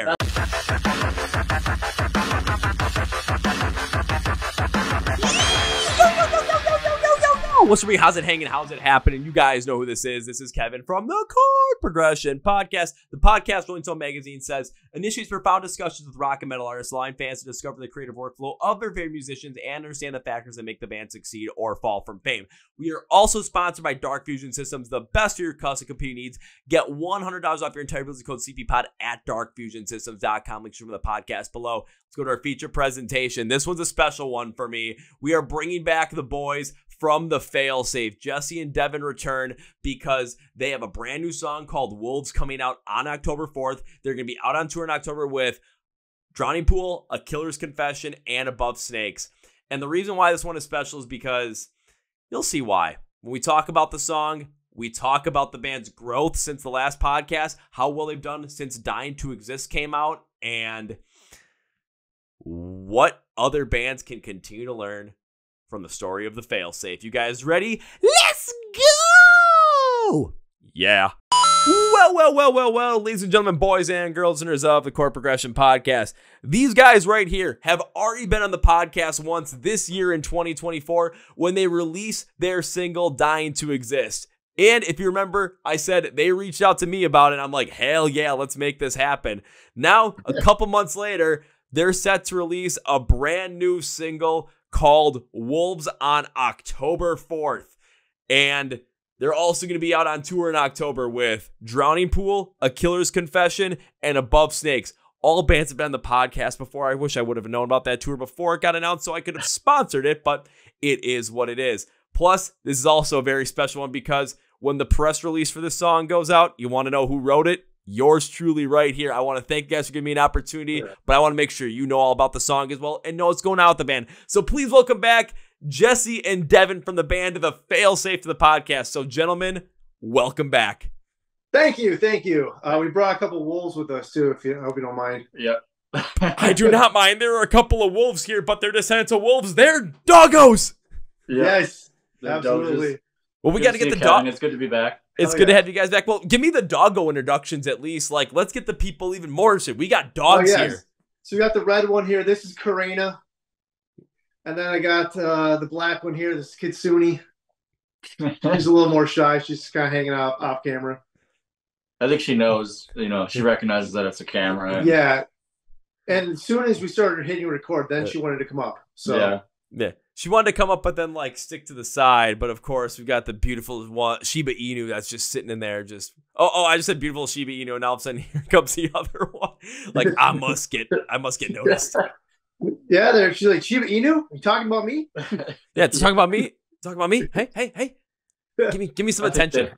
there. What's up? How's it hanging? How's it happening? You guys know who this is. This is Kevin from the Chord Progression Podcast. The podcast, Rolling Stone Magazine, says initiates profound discussions with rock and metal artists, allowing fans to discover the creative workflow of their favorite musicians and understand the factors that make the band succeed or fall from fame. We are also sponsored by Dark Fusion Systems, the best for your custom computing needs. Get $100 off your entire bill with code CPPod at darkfusionsystems.com. Links from the podcast below. Let's go to our feature presentation. This one's a special one for me. We are bringing back the boys from the Failsafe. Jesse and Devin return because they have a brand new song called Wolves coming out on October 4th. They're going to be out on tour in October with Drowning Pool, A Killer's Confession, and Above Snakes. And the reason why this one is special is because you'll see why. When we talk about the song, we talk about the band's growth since the last podcast, how well they've done since Dying to Exist came out, and what other bands can continue to learn from the story of the Failsafe. You guys ready? Let's go! Yeah. Well, ladies and gentlemen, boys and girls, listeners of the Chord Progression Podcast. These guys right here have already been on the podcast once this year in 2024 when they released their single, Dying to Exist. And if you remember, I said they reached out to me about it. I'm like, hell yeah, let's make this happen. Now, a couple months later, they're set to release a brand new single called Wolves on October 4th. And they're also going to be out on tour in October with Drowning Pool, A Killer's Confession, and Above Snakes. All bands have been on the podcast before. I wish I would have known about that tour before it got announced so I could have sponsored it, but it is what it is. Plus, this is also a very special one because when the press release for this song goes out, you want to know who wrote it? Yours truly right here. I want to thank you guys for giving me an opportunity, but I want to make sure you know all about the song as well and know what's going on with the band. So please welcome back Jesse and Devin from the band to the Failsafe to the podcast. So gentlemen, welcome back. Thank you. We brought a couple wolves with us too, I hope you don't mind. Yep. I do not mind. There are a couple of wolves here, but they're descendants of wolves. They're doggos. Yep. Yes, absolutely. Well, we got to get the dog. It's good to be back. It's good to have you guys back. Well, give me the doggo introductions at least. Like, let's get the people even more interested. We got dogs here. So we got the red one here. This is Karina. And then I got the black one here. This is Kitsune. She's a little more shy. She's kind of hanging out off camera. I think she knows, she recognizes that it's a camera. Yeah. And as soon as we started hitting record, then she wanted to come up. So yeah. She wanted to come up, but then stick to the side. But of course, we've got the beautiful Shiba Inu that's just sitting in there. Just I just said beautiful Shiba Inu, and all of a sudden here comes the other one. Like I must get noticed. Yeah, she's like, Shiba Inu, are you talking about me? Yeah, it's talking about me. Talking about me. Hey. Give me some attention.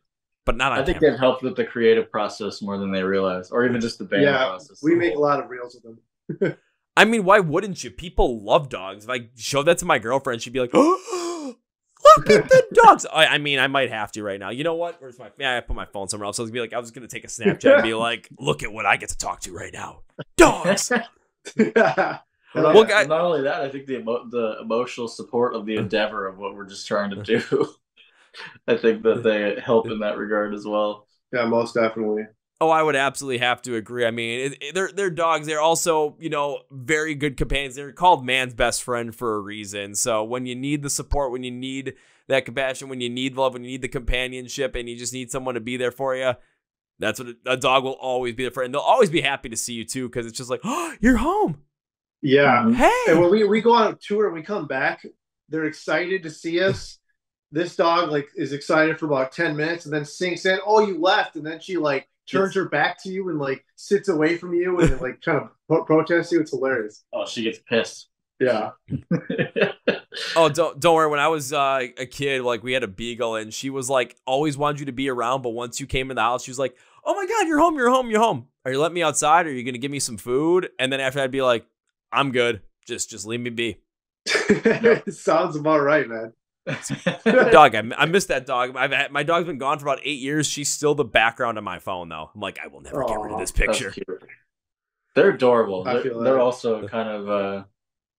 But not on I think camera. they've helped with the creative process more than they realize, or even just the band process. We make a lot of reels with them. I mean, why wouldn't you? People love dogs. If I showed that to my girlfriend, she'd be like, oh, look at the dogs. I mean, I might have to right now. You know what? Where's my... Yeah, I put my phone somewhere else. I was going to take a Snapchat and be like, look at what I get to talk to right now. Dogs. Well, guys, not only that, I think the emotional support of the endeavor of what we're just trying to do, I think that they help in that regard as well. Yeah, most definitely. Oh, I would absolutely have to agree. I mean, they're dogs. They're also, very good companions. They're called man's best friend for a reason. So when you need the support, when you need that compassion, when you need love, when you need the companionship, and you just need someone to be there for you, that's what a dog will always be there for. And they'll always be happy to see you too, because it's just like, oh, you're home. Yeah. Hey. And when we go on a tour and we come back, they're excited to see us. This dog is excited for about 10 minutes and then sinks in. Oh, you left, and then she turns her back to you and sits away from you and trying to protest you. It's hilarious. Oh, she gets pissed. Yeah. Oh, don't worry. When I was a kid, we had a beagle, and she was always wanted you to be around, but once you came in the house, she was like, "Oh my God, you're home. Are you letting me outside? Are you gonna give me some food?" And then after I'd be like, "I'm good. Just leave me be." It sounds about right, man. Dog, I miss that dog. My dog's been gone for about 8 years. She's still the background on my phone, though. I'm like, I will never get rid of this picture. They're adorable. They're also kind of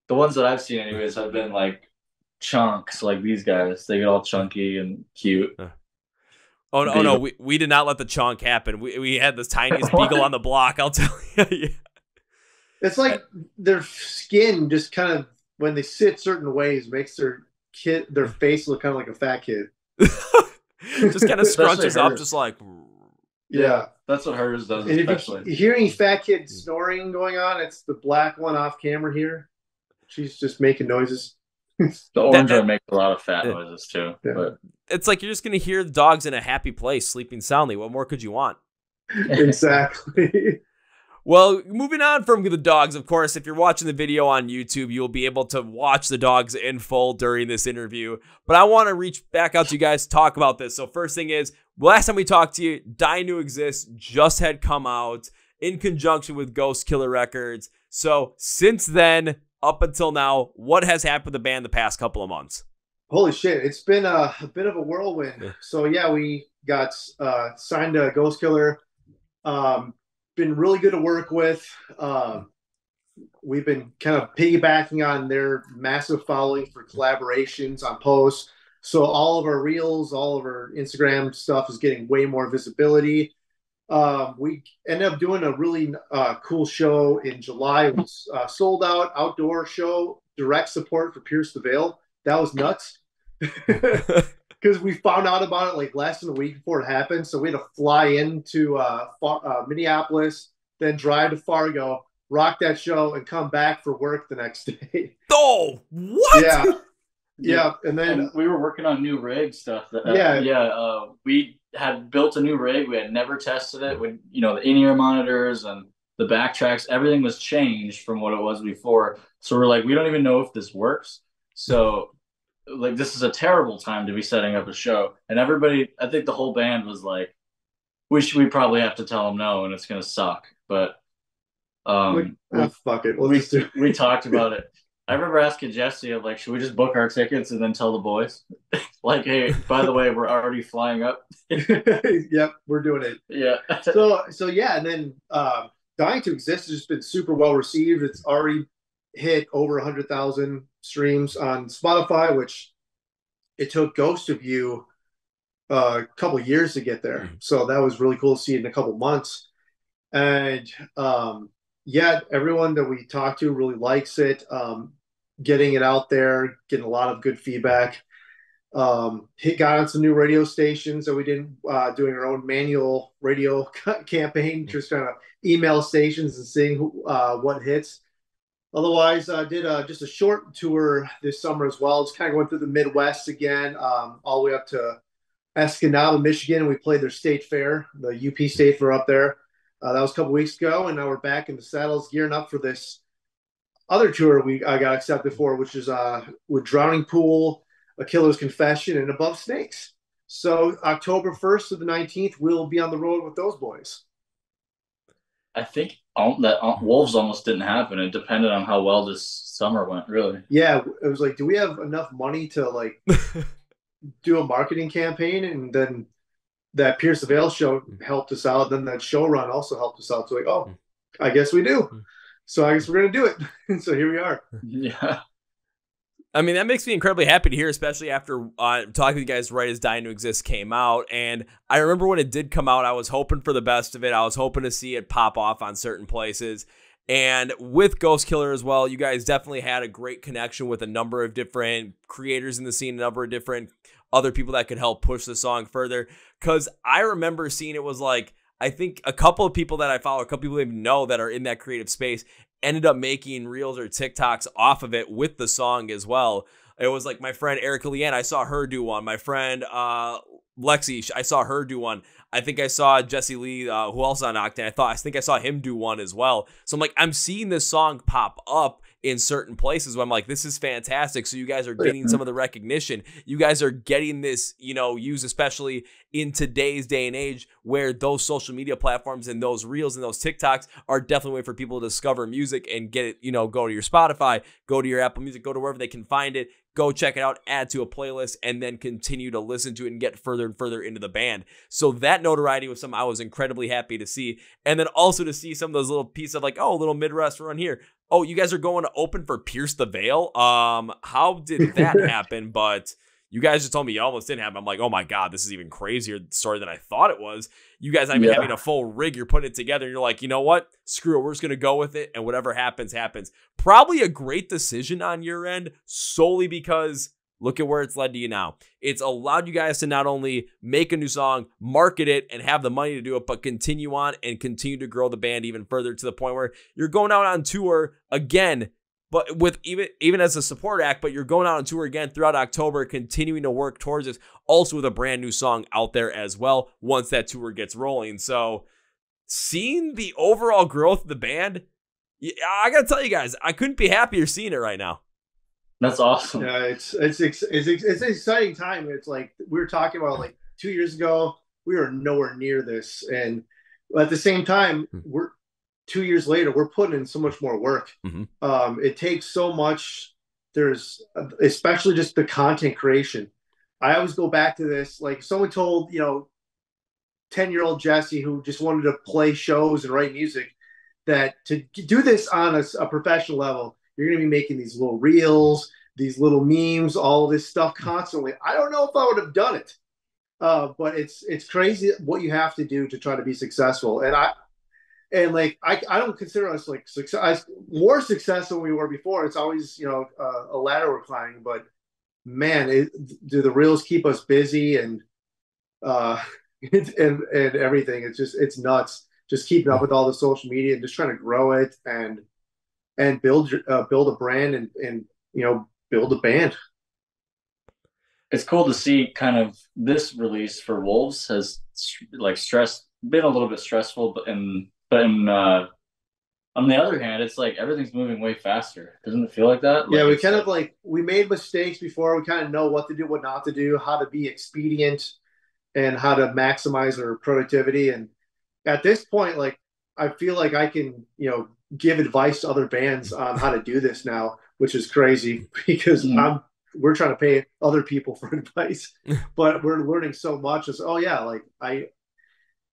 the ones that I've seen, anyways, have been chunks. Like these guys, they get all chunky and cute. Oh no, we did not let the chunk happen. We had the tiniest beagle on the block. I'll tell you. It's like their skin just kind of, when they sit certain ways, makes their face look kind of like a fat kid. Just kind of scrunches up, just like. Yeah, that's what hers does. And especially if you hear any fat kid snoring going on, it's the black one off camera here. She's just making noises. The orange one makes a lot of fat noises too. Yeah. But it's like you're just going to hear the dogs in a happy place, sleeping soundly. What more could you want? Exactly. Well, moving on from the dogs, of course, if you're watching the video on YouTube, you'll be able to watch the dogs in full during this interview. But I want to reach back out to you guys to talk about this. So first thing is, last time we talked to you, Dying to Exist just had come out in conjunction with Ghost Killer Records. So since then, up until now, what has happened with the band the past couple of months? Holy shit, it's been a bit of a whirlwind. So yeah, we got signed to Ghost Killer. Been really good to work with. We've been kind of piggybacking on their massive following for collaborations on posts. So all of our reels, all of our Instagram stuff is getting way more visibility. We ended up doing a really cool show in July. It was sold out outdoor show, direct support for Pierce the Veil. That was nuts. Because we found out about it like less than a week before it happened. So we had to fly into Minneapolis, then drive to Fargo, rock that show, and come back for work the next day. Oh, what? Yeah. Yeah. And then we were working on new rig stuff. We had built a new rig. We had never tested it with, the in-ear monitors and the backtracks. Everything was changed from what it was before. So we're like, we don't even know if this works. So like, this is a terrible time to be setting up a show. And everybody, I think the whole band was like, we probably have to tell them no, and it's going to suck. But fuck it. We talked about it. I remember asking Jesse, I'm like, should we just book our tickets and then tell the boys? Like, hey, by the way, we're already flying up. Yep, we're doing it. Yeah. So yeah, and then Dying to Exist has just been super well received. It's already hit over 100,000 streams on Spotify, which it took Ghost of You a couple of years to get there. So that was really cool to see it in a couple of months. And yeah, everyone that we talked to really likes it. Getting it out there, getting a lot of good feedback. Got on some new radio stations that we did, doing our own manual radio campaign, just trying to email stations and seeing what hits. Otherwise, I did just a short tour this summer as well. Just kind of going through the Midwest again, all the way up to Escanaba, Michigan, and we played their state fair, the UP State Fair up there. That was a couple weeks ago, and now we're back in the saddles, gearing up for this other tour I got accepted for, which is with Drowning Pool, A Killer's Confession, and Above Snakes. So October 1st to the 19th, we'll be on the road with those boys. I think that Wolves almost didn't happen. It depended on how well this summer went, really. Yeah, it was like, do we have enough money to like do a marketing campaign? And then that Pierce the Veil show helped us out. Then that show run also helped us out. So like, oh, I guess we do. So I guess we're going to do it. So here we are. Yeah. I mean, that makes me incredibly happy to hear, especially after talking to you guys right as Dying to Exist came out. And I remember when it did come out, I was hoping for the best of it. I was hoping to see it pop off on certain places. And with Ghost Killer as well, you guys definitely had a great connection with a number of different creators in the scene, a number of different other people that could help push the song further. Because I remember seeing it was like, I think a couple of people that I follow, a couple people even know that are in that creative space, ended up making reels or TikToks off of it with the song as well. It was like my friend Erica Leanne, I saw her do one. My friend Lexi, I saw her do one. I think I saw Jesse Lee, who also on Octane. I think I saw him do one as well. So I'm like, I'm seeing this song pop up in certain places where I'm like, this is fantastic. So you guys are getting some of the recognition. You guys are getting this, used especially in today's day and age where those social media platforms and those reels and those TikToks are definitely a way for people to discover music and get it, go to your Spotify, go to your Apple Music, go to wherever they can find it, go check it out, add to a playlist, and then continue to listen to it and get further and further into the band. So that notoriety was something I was incredibly happy to see. And then also to see some of those little pieces of like, oh, a little Midwest run here. Oh, you guys are going to open for Pierce the Veil? How did that happen? But You guys just told me you almost didn't have. I'm like, oh my God, this is even crazier story than I thought it was. You guys not even having a full rig. You're putting it together and you're like, you know what? Screw it. We're just going to go with it. And whatever happens, happens. Probably a great decision on your end, solely because look at where it's led to you now. It's allowed you guys to not only make a new song, market it, and have the money to do it, but continue on and continue to grow the band even further to the point where you're going out on tour again, but with even as a support act, but you're going out on tour again throughout October, continuing to work towards this, also with a brand new song out there as well once that tour gets rolling. So seeing the overall growth of the band, I got to tell you guys, I couldn't be happier seeing it right now. That's awesome. Yeah, it's an exciting time. It's like we were talking about like 2 years ago, we were nowhere near this, and at the same time, we're 2 years later, we're putting in so much more work. It takes so much. There's especially just the content creation. I always go back to this. Like someone told 10-year-old Jesse who just wanted to play shows and write music that to do this on a professional level, you're going to be making these little reels, these little memes, all this stuff constantly. I don't know if I would have done it, but it's crazy what you have to do to try to be successful. And I don't consider us like more successful than we were before. It's always a ladder we're climbing. But man, do the reels keep us busy and and everything? It's nuts. Just keeping up with all the social media and just trying to grow it and build a brand and build a band. It's cool to see kind of this release for Wolves has been a little bit stressful, but on the other hand, it's like everything's moving way faster. Doesn't it feel like that? Yeah, we kind of we made mistakes before. We kind of know what to do, what not to do, how to be expedient, and how to maximize our productivity. And at this point, I feel like I can give advice to other bands on how to do this now, which is crazy because we're trying to pay other people for advice, but we're learning so much.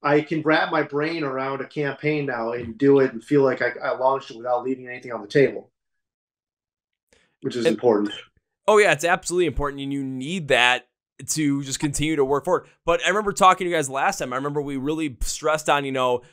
I can wrap my brain around a campaign now and do it and feel like I launched it without leaving anything on the table, which is important. Oh yeah, it's absolutely important, and you need that to just continue to work forward. But I remember talking to you guys last time. I remember we really stressed on,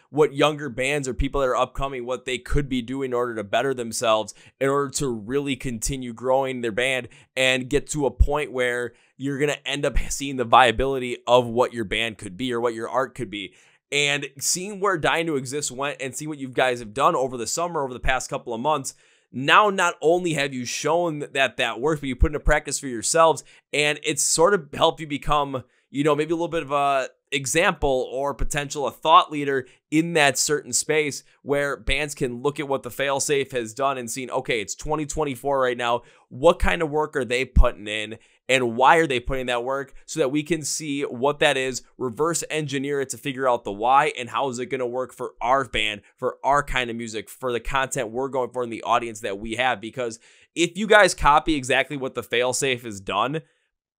what younger bands or people that are upcoming, what they could be doing in order to better themselves, in order to really continue growing their band and get to a point where you're going to end up seeing the viability of what your band could be or what your art could be. And seeing where Dying to Exist went and see what you guys have done over the summer, over the past couple of months, now not only have you shown that works, but you put into practice for yourselves, and it's sort of helped you become, maybe a little bit of a example or potential a thought leader in that certain space where bands can look at what the Failsafe has done and seen, okay, it's 2024 right now. What kind of work are they putting in? And why are they putting that work, so that we can see what that is, reverse engineer it to figure out the why, and how is it going to work for our band, for our kind of music, for the content we're going for and the audience that we have. Because if you guys copy exactly what the Failsafe has done,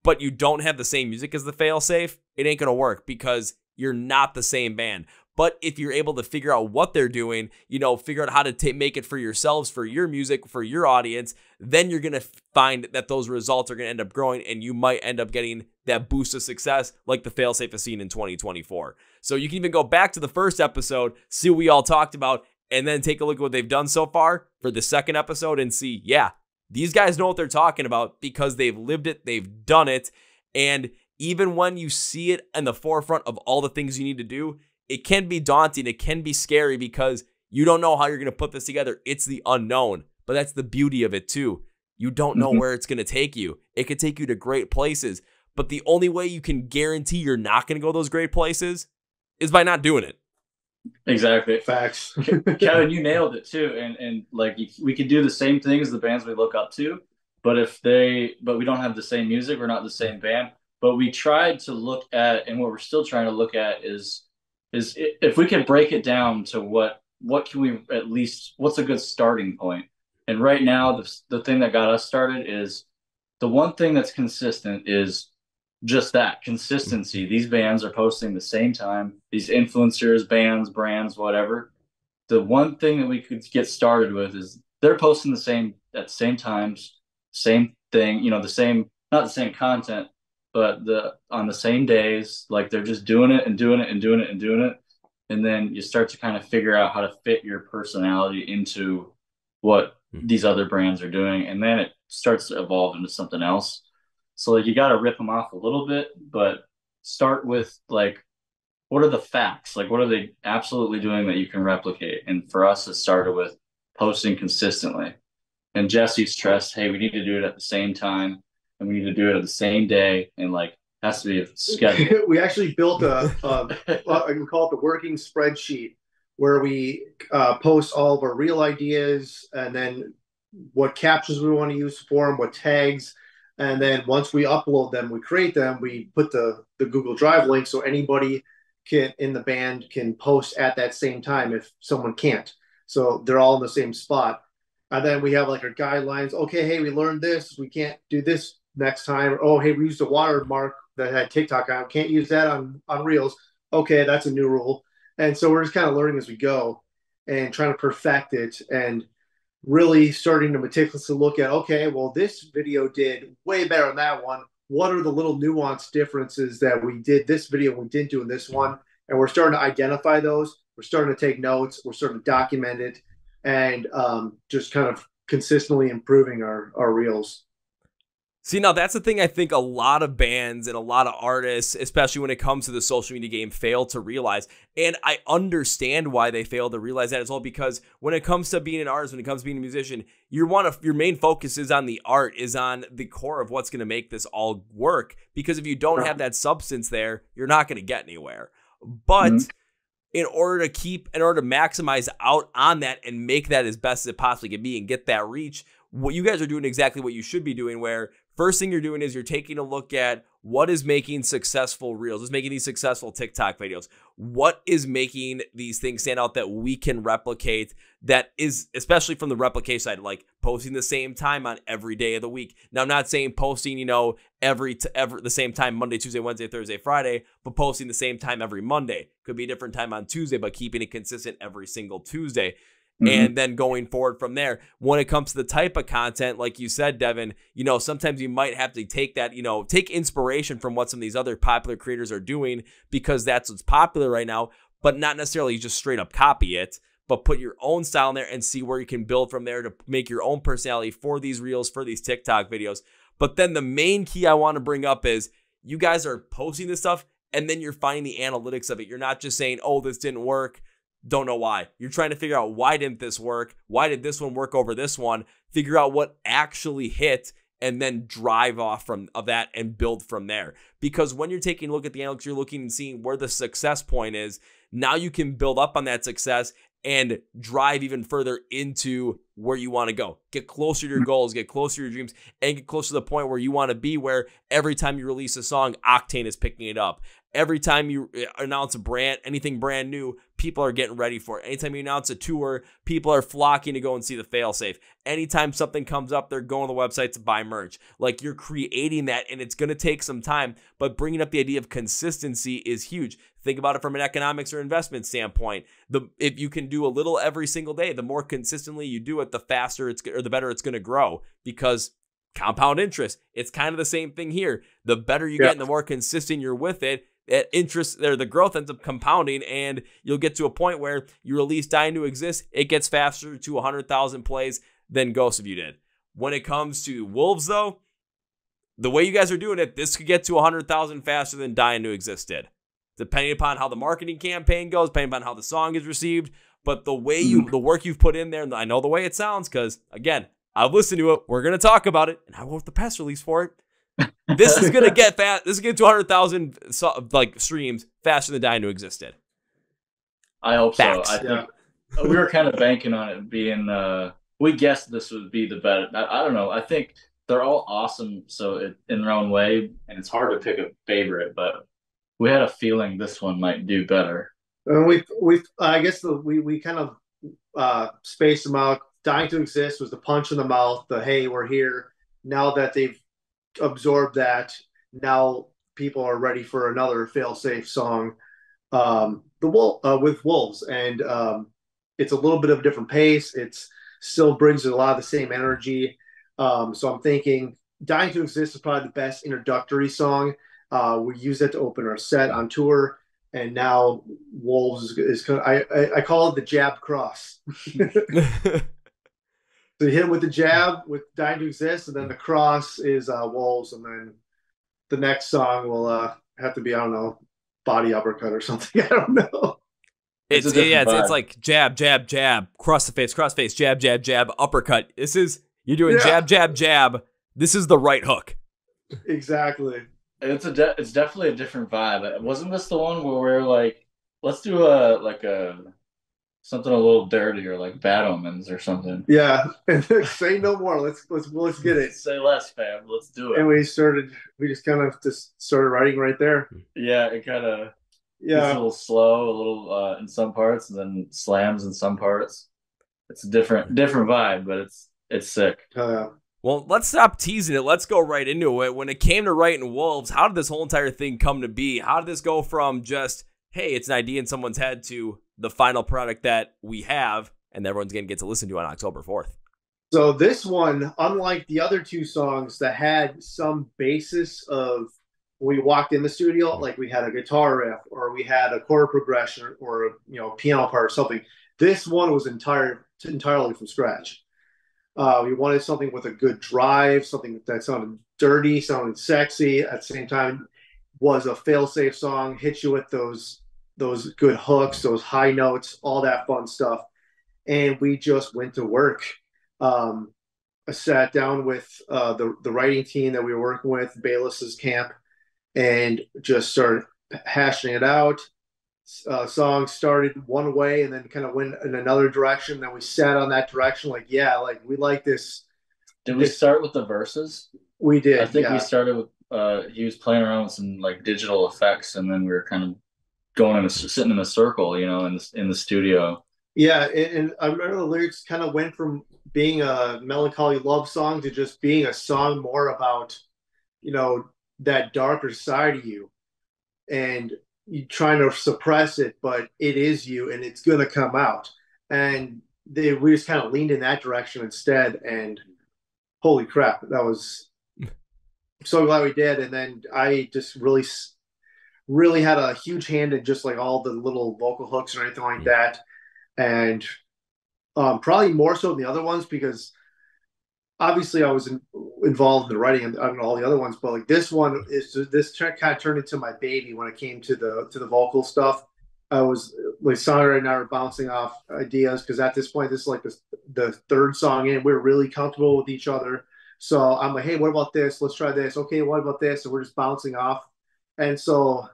but you don't have the same music as the Failsafe, it ain't going to work because you're not the same band. But if you're able to figure out what they're doing, figure out how to make it for yourselves, for your music, for your audience, then you're going to find that those results are going to end up growing, and you might end up getting that boost of success like the Failsafe has seen in 2024. So you can even go back to the first episode, see what we all talked about, and then take a look at what they've done so far for the second episode and see, yeah, these guys know what they're talking about because they've lived it, they've done it. And even when you see it in the forefront of all the things you need to do, it can be daunting. It can be scary because you don't know how you're going to put this together. It's the unknown, but that's the beauty of it too. You don't know where it's going to take you. It could take you to great places, but the only way you can guarantee you're not going to go those great places is by not doing it. Exactly. Facts. Kevin, you nailed it too. And we could do the same thing as the bands we look up to, but we don't have the same music. We're not the same band, but we tried to look at, and what we're still trying to look at is if we can break it down to what can we at least, what's a good starting point? And right now, the thing that got us started is the one thing that's consistent is just that consistency. These bands are posting the same time, these influencers, bands, brands, whatever. The one thing that we could get started with is they're posting at the same times, same thing, not the same content, but on the same days, like they're just doing it and doing it and doing it and doing it. And then you start to kind of figure out how to fit your personality into what these other brands are doing. And then it starts to evolve into something else. So like you got to rip them off a little bit, but start with like, what are the facts? Like, what are they absolutely doing that you can replicate? And for us, it started with posting consistently. And Jesse stressed, hey, we need to do it at the same time, and we need to do it at the same day, and like has to be a schedule. We actually built we call it the working spreadsheet, where we post all of our reel ideas, and then what captions we want to use for them, what tags, and then once we upload them, we create them, we put the Google Drive link so anybody in the band can post at that same time if someone can't. So they're all in the same spot. And then we have like our guidelines. Okay, hey, we learned this. We can't do this next time. Oh, hey, we used a watermark that had TikTok on. Can't use that on Reels. Okay, that's a new rule. And so we're just kind of learning as we go and trying to perfect it and really starting to meticulously look at, okay, well, this video did way better than that one. What are the little nuanced differences that we did this video we didn't do in this one? And we're starting to identify those. We're starting to take notes. We're starting to document it, and just kind of consistently improving our reels. See, now that's the thing I think a lot of bands and a lot of artists, especially when it comes to the social media game, fail to realize. And I understand why they fail to realize that as well, because when it comes to being an artist, when it comes to being a musician, your main focus is on the art, is on the core of what's going to make this all work. Because if you don't have that substance there, you're not going to get anywhere. But in order to maximize out on that and make that as best as it possibly can be and get that reach, what you guys are doing exactly what you should be doing, where first thing you're doing is you're taking a look at what is making successful reels, is making these successful TikTok videos. What is making these things stand out that we can replicate, that is, especially from the replicate side, like posting the same time on every day of the week. Now, I'm not saying posting, every the same time, Monday, Tuesday, Wednesday, Thursday, Friday, but posting the same time every Monday. Could be a different time on Tuesday, but keeping it consistent every single Tuesday. And then going forward from there, when it comes to the type of content, like you said, Devin, sometimes you might have to take that, take inspiration from what some of these other popular creators are doing, because that's what's popular right now, but not necessarily just straight up copy it, but put your own style in there and see where you can build from there to make your own personality for these reels, for these TikTok videos. But then the main key I want to bring up is you guys are posting this stuff and then you're finding the analytics of it. You're not just saying, oh, this didn't work, don't know why. You're trying to figure out, why didn't this work? Why did this one work over this one? Figure out what actually hit and then drive off of that and build from there. Because when you're taking a look at the analytics, you're looking and seeing where the success point is. Now you can build up on that success and drive even further into where you want to go. Get closer to your goals, get closer to your dreams, and get closer to the point where you want to be, where every time you release a song, Octane is picking it up. Every time you announce anything brand new, people are getting ready for it. Anytime you announce a tour, people are flocking to go and see the Failsafe. Anytime something comes up, they're going to the website to buy merch. Like, you're creating that, and it's going to take some time, but bringing up the idea of consistency is huge. Think about it from an economics or investment standpoint. If you can do a little every single day, the more consistently you do it, the faster the better it's going to grow, because compound interest, it's kind of the same thing here. The better you get and the more consistent you're with it, the growth ends up compounding, and you'll get to a point where you release Dying to Exist, it gets faster to 100,000 plays than Ghost of You did. When it comes to Wolves, though, the way you guys are doing it, this could get to 100,000 faster than Dying to Exist did, depending upon how the marketing campaign goes, depending upon how the song is received. But the way the work you've put in there, and I know the way it sounds, because again, I've listened to it. We're going to talk about it, and I wrote the press release for it. This is going to get fast. This is going to 100,000 streams faster than Dying to Exist did. I hope Facts. So. I think we were kind of banking on it being, we guessed this would be the better. I don't know. I think they're all awesome. So in their own way, and it's hard to pick a favorite, but we had a feeling this one might do better. I guess we kind of spaced them out. Dying to Exist was the punch in the mouth, the, hey, we're here. Now that they've absorbed that, now people are ready for another Failsafe song, with Wolves, and it's a little bit of a different pace. It's still brings a lot of the same energy. So I'm thinking Dying to Exist is probably the best introductory song, We used it to open our set on tour, and now Wolves is I call it the jab cross. So you hit him with the jab with Dying to Exist, and then the cross is Wolves, and then the next song will have to be, I don't know, Body Uppercut or something. I don't know. It's like jab, jab, jab, cross face, jab, jab, jab, uppercut. You're doing jab, jab, jab. This is the right hook. Exactly. It's definitely a different vibe. Wasn't this the one where we're like, let's do something a little dirtier, like Bad Omens or something? Yeah. Say no more. Let's get it. Say less, fam. Let's do it. And we just kind of started writing right there. Yeah, it kind of it's a little slow, a little in some parts, and then slams in some parts. It's a different vibe, but it's sick. Well, let's stop teasing it. Let's go right into it. When it came to writing Wolves, how did this whole entire thing come to be? How did this go from just, hey, it's an idea in someone's head, to the final product that we have and everyone's going to get to listen to on October 4th? So this one, unlike the other two songs that had some basis of when we walked in the studio, like we had a guitar riff or we had a chord progression or a piano part or something, this one was entirely from scratch. We wanted something with a good drive, something that sounded dirty, sounded sexy, at the same time was a fail-safe song, hit you with those good hooks, those high notes, all that fun stuff. And we just went to work. I sat down with the writing team that we were working with, Bayless's camp, and just started hashing it out. Songs started one way and then kind of went in another direction. Then we sat on that direction, like we like this. Did we start with the verses? We did. I think we started with he was playing around with some like digital effects, and then we were kind of sitting in a circle, in the studio. Yeah, and I remember the lyrics kind of went from being a melancholy love song to just being a song more about, that darker side of you, and you trying to suppress it, but it is you, and it's gonna come out. And we just kind of leaned in that direction instead. And holy crap, that was so glad we did. And then I just really had a huge hand in just like all the little vocal hooks or anything like that. And probably more so than the other ones, because obviously I was involved in the writing and all the other ones, but like this one kind of turned into my baby when it came to the vocal stuff. I was like, Sandra and I were bouncing off ideas, because at this point, this is like the third song in, we're really comfortable with each other. So I'm like, hey, what about this? Let's try this. Okay, what about this? And we're just bouncing off. And so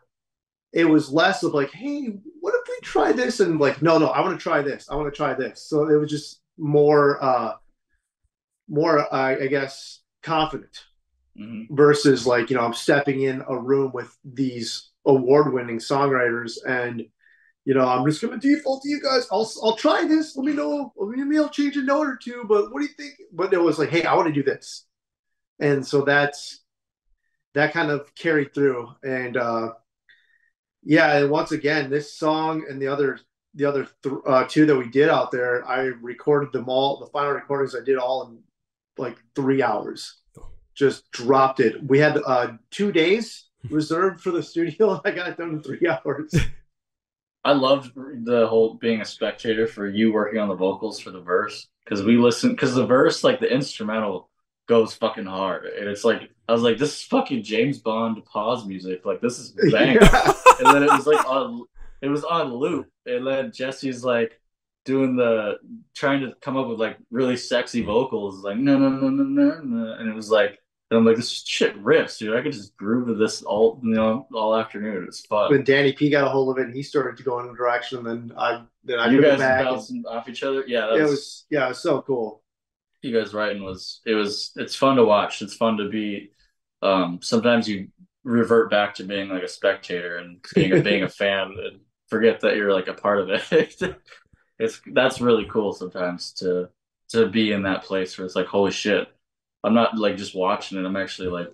it was less of like, hey, what if we try this? And like, no, I want to try this. I want to try this. So it was just more, I guess, confident versus like, I'm stepping in a room with these award-winning songwriters, and I'm just going to default to you guys. I'll try this. Let me know. Maybe I'll change a note or two. But what do you think? But it was like, hey, I want to do this, and so that kind of carried through. And and once again, this song and the other two that we did out there, I recorded them all. The final recordings I did all in like 3 hours. Just dropped it. We had 2 days reserved for the studio. I got it done in 3 hours. I loved the whole being a spectator for you working on the vocals for the verse, because the verse, like the instrumental, goes fucking hard, and it's like I was like, this is fucking James Bond pause music, like this is bang. Yeah. And then it was on loop, and then Jesse's like trying to come up with like really sexy vocals, like no, and it was like, and I'm like, this shit rips, dude. I could just groove to this all afternoon. It was fun. When Danny P got a hold of it, and he started to go in a direction, then I you guys bouncing off each other. Yeah, it was so cool. You guys writing it's fun to watch. It's fun to be. Sometimes you revert back to being like a spectator and being a fan, and forget that you're like a part of it. That's really cool sometimes to be in that place where it's like, holy shit, I'm not like just watching it. I'm actually like,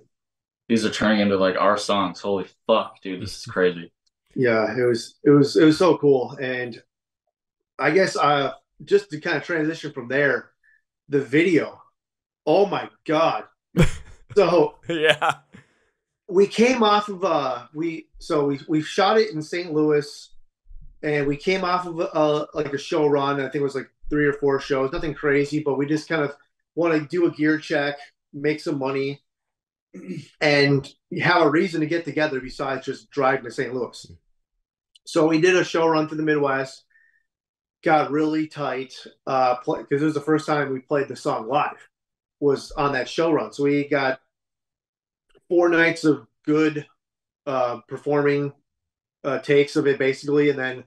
these are turning into like our songs. Holy fuck, dude, this is crazy. Yeah, it was so cool. And I guess just to kind of transition from there, the video, oh my god. So yeah, we came off of we shot it in St. Louis, and we came off of like a show run. I think it was like 3 or 4 shows, nothing crazy, but we just kind of want to do a gear check, make some money, and have a reason to get together besides just driving to St. Louis. So we did a show run through the Midwest, got really tight because it was the first time we played the song live, was on that show run. So we got 4 nights of good performing takes of it, basically, and then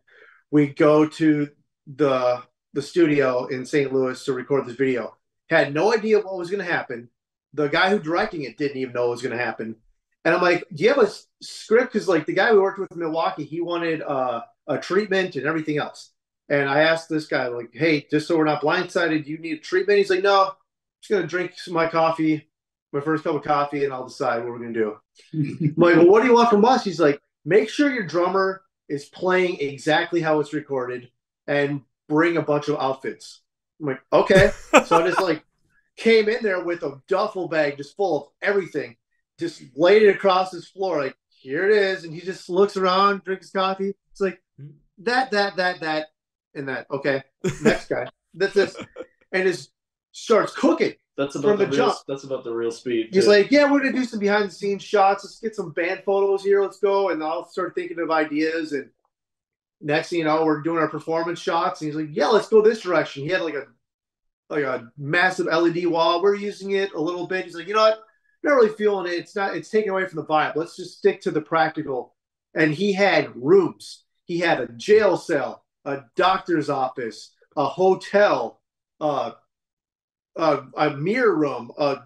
we go to the studio in St. Louis to record this video. Had no idea what was going to happen. The guy who directing it didn't even know what was going to happen. And I'm like, do you have a script? Because like the guy we worked with in Milwaukee, he wanted a treatment and everything else. And I asked this guy, like, hey, just so we're not blindsided, do you need a treatment? He's like, no, I'm just going to drink my coffee, my first cup of coffee, and I'll decide what we're going to do. I'm like, well, what do you want from us? He's like, make sure your drummer is playing exactly how it's recorded and bring a bunch of outfits. I'm like, okay. So I just like came in there with a duffel bag just full of everything, just laid it across his floor, like, here it is. And he just looks around, drinks his coffee. It's like that, and that. Okay, next guy. That's this. And just starts cooking. That's about the jump. That's about the real speed. He's like, yeah, we're gonna do some behind the scenes shots. Let's get some band photos here. Let's go. And I'll start thinking of ideas. And next thing you know, we're doing our performance shots. And he's like, yeah, let's go this direction. He had like a massive LED wall. We're using it a little bit. He's like, you know what? I'm not really feeling it. It's taken away from the vibe. Let's just stick to the practical. And he had rooms. He had a jail cell, a doctor's office, a hotel, a mirror room, a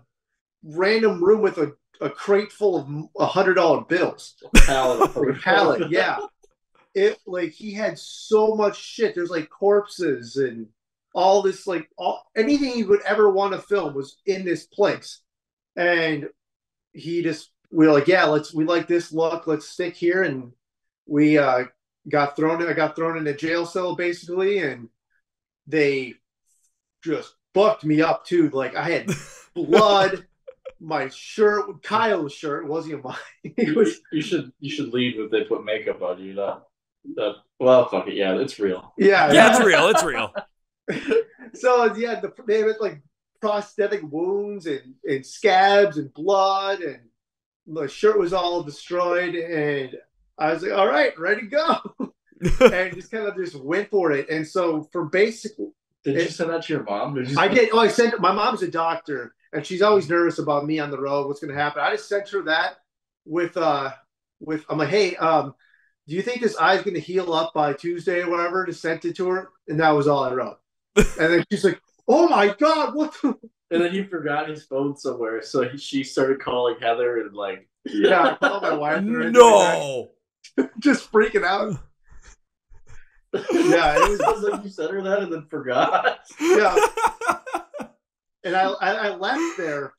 random room with a crate full of $100 bills. Pallet, yeah. It like he had so much shit. There's like corpses and all this, like anything you would ever want to film was in this place. And we were like, yeah, we like this look. Let's stick here. And we I got thrown in a jail cell basically, and they just fucked me up too. Like I had blood, my shirt, Kyle's shirt, wasn't even mine. You should leave if they put makeup on you. Well, fuck it. Yeah, it's real. Yeah, it's real. It's real. So yeah, they had like prosthetic wounds and scabs and blood, and the shirt was all destroyed. And I was like, all right, ready to go. And just kind of just went for it. And so for basically, did you send that to your mom? I did. Oh, I sent. My mom's a doctor, and she's always nervous about me on the road. What's going to happen? I just sent her that with. I'm like, hey, do you think this eye's going to heal up by Tuesday or whatever? Just sent it to her, and that was all I wrote. And then she's like, oh my God, what the? And then he forgot his phone somewhere, so she started calling Heather and like, yeah, I called my wife. No, just freaking out. Yeah, it was like you sent her that and then forgot. Yeah. And I left there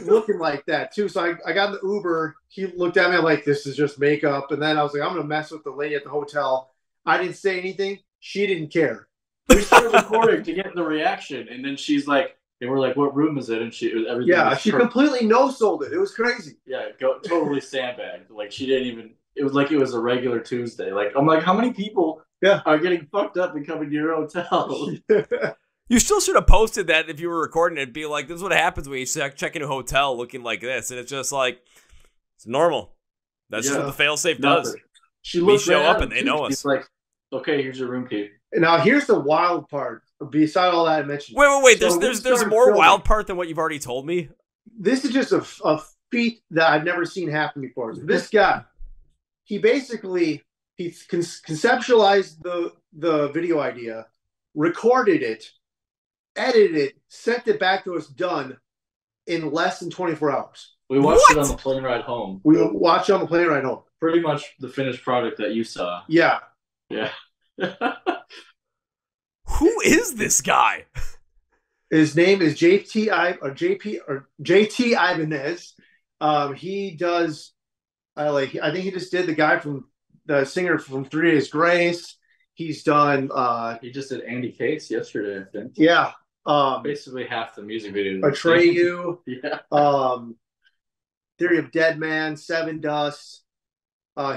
looking like that too. So I got in the Uber. He looked at me. I'm like, this is just makeup. And then I was like, I'm gonna mess with the lady at the hotel. I didn't say anything. She didn't care. We started recording to get the reaction, and then she's like, and we're like, what room is it? And it was everything. Yeah, she completely no-sold it. It was crazy. Yeah, totally sandbagged. Like she didn't even. It was like it was a regular Tuesday. Like I'm like, how many people are getting fucked up and coming to your hotel? You still should have posted that if you were recording it. It'd be like, this is what happens when you check in a hotel looking like this. And it's just like, it's normal. That's just what the Failsafe does. We show up and they know us. She's like, okay, here's your room key. And now here's the wild part. Beside all that I mentioned. Wait. So there's more wild part than what you've already told me. This is just a feat that I've never seen happen before. So this guy, he conceptualized the video idea, recorded it, edited it, sent it back to us done in less than 24 hours. We watched it on the plane ride home. Pretty much the finished product that you saw. Yeah. Yeah. Who is this guy? His name is JT Ibanez. He does. I think he just did the guy from the singer from 3 Days Grace. He's done. He just did Andy Case yesterday, I think. Yeah. Basically half the music video. Atreyu. Yeah. Theory of Dead Man, Seven Dust.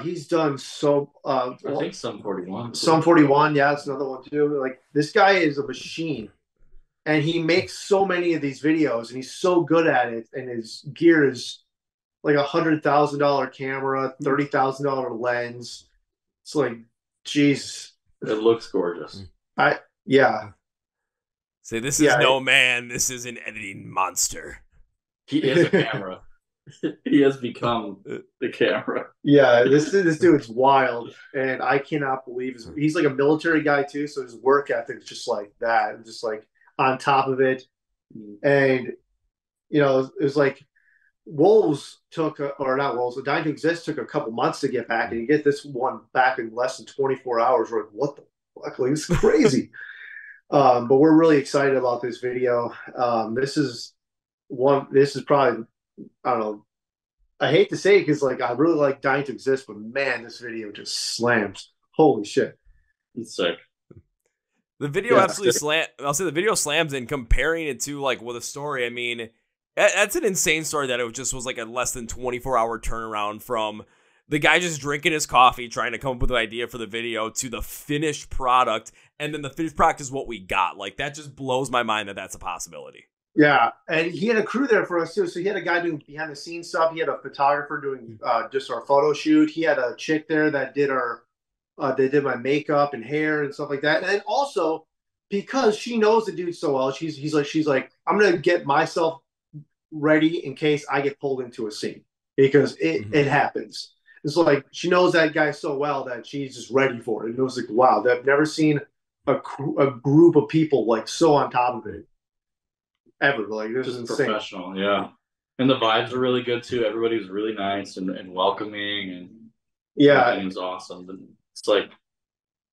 He's done so. I think Sum 41. Sum 41, yeah, that's another one too. Like, this guy is a machine, and he makes so many of these videos, and he's so good at it. And his gear is like $100,000 camera, $30,000 lens. It's like, Jesus, it looks gorgeous. Yeah. Say, this is no man. This is an editing monster. He is a camera. He has become the camera. Yeah, this dude's wild, and I cannot believe he's like a military guy too, so his work ethic is just like that, just like on top of it. And you know, it was like Wolves took, or not Wolves, the Dying to Exist took a couple months to get back, and you get this one back in less than 24 hours. We're like, what the fuck? Like, it's crazy. But we're really excited about this video. This is probably, I don't know, I hate to say it because like I really like Dying to Exist, but man, this video just slams. Holy shit. It's sick. The video absolutely slams. I'll say the video slams in comparing it to like with a story. I mean, that's an insane story that it just was like a less than 24-hour turnaround from the guy just drinking his coffee, trying to come up with an idea for the video, to the finished product. And then the finished product is what we got. Like, that just blows my mind that that's a possibility. Yeah, and he had a crew there for us too. So he had a guy doing behind the scenes stuff. He had a photographer doing just our photo shoot. He had a chick there that did they did my makeup and hair and stuff like that. And then also, because she knows the dude so well, she's like, I'm gonna get myself ready in case I get pulled into a scene, because it happens. It's like she knows that guy so well that she's just ready for it. And it was like, wow, I've never seen a group of people like so on top of it ever. Like, this is insane. Professional, yeah. And the vibes were really good too. Everybody was really nice and welcoming, and everything was awesome. And it's like,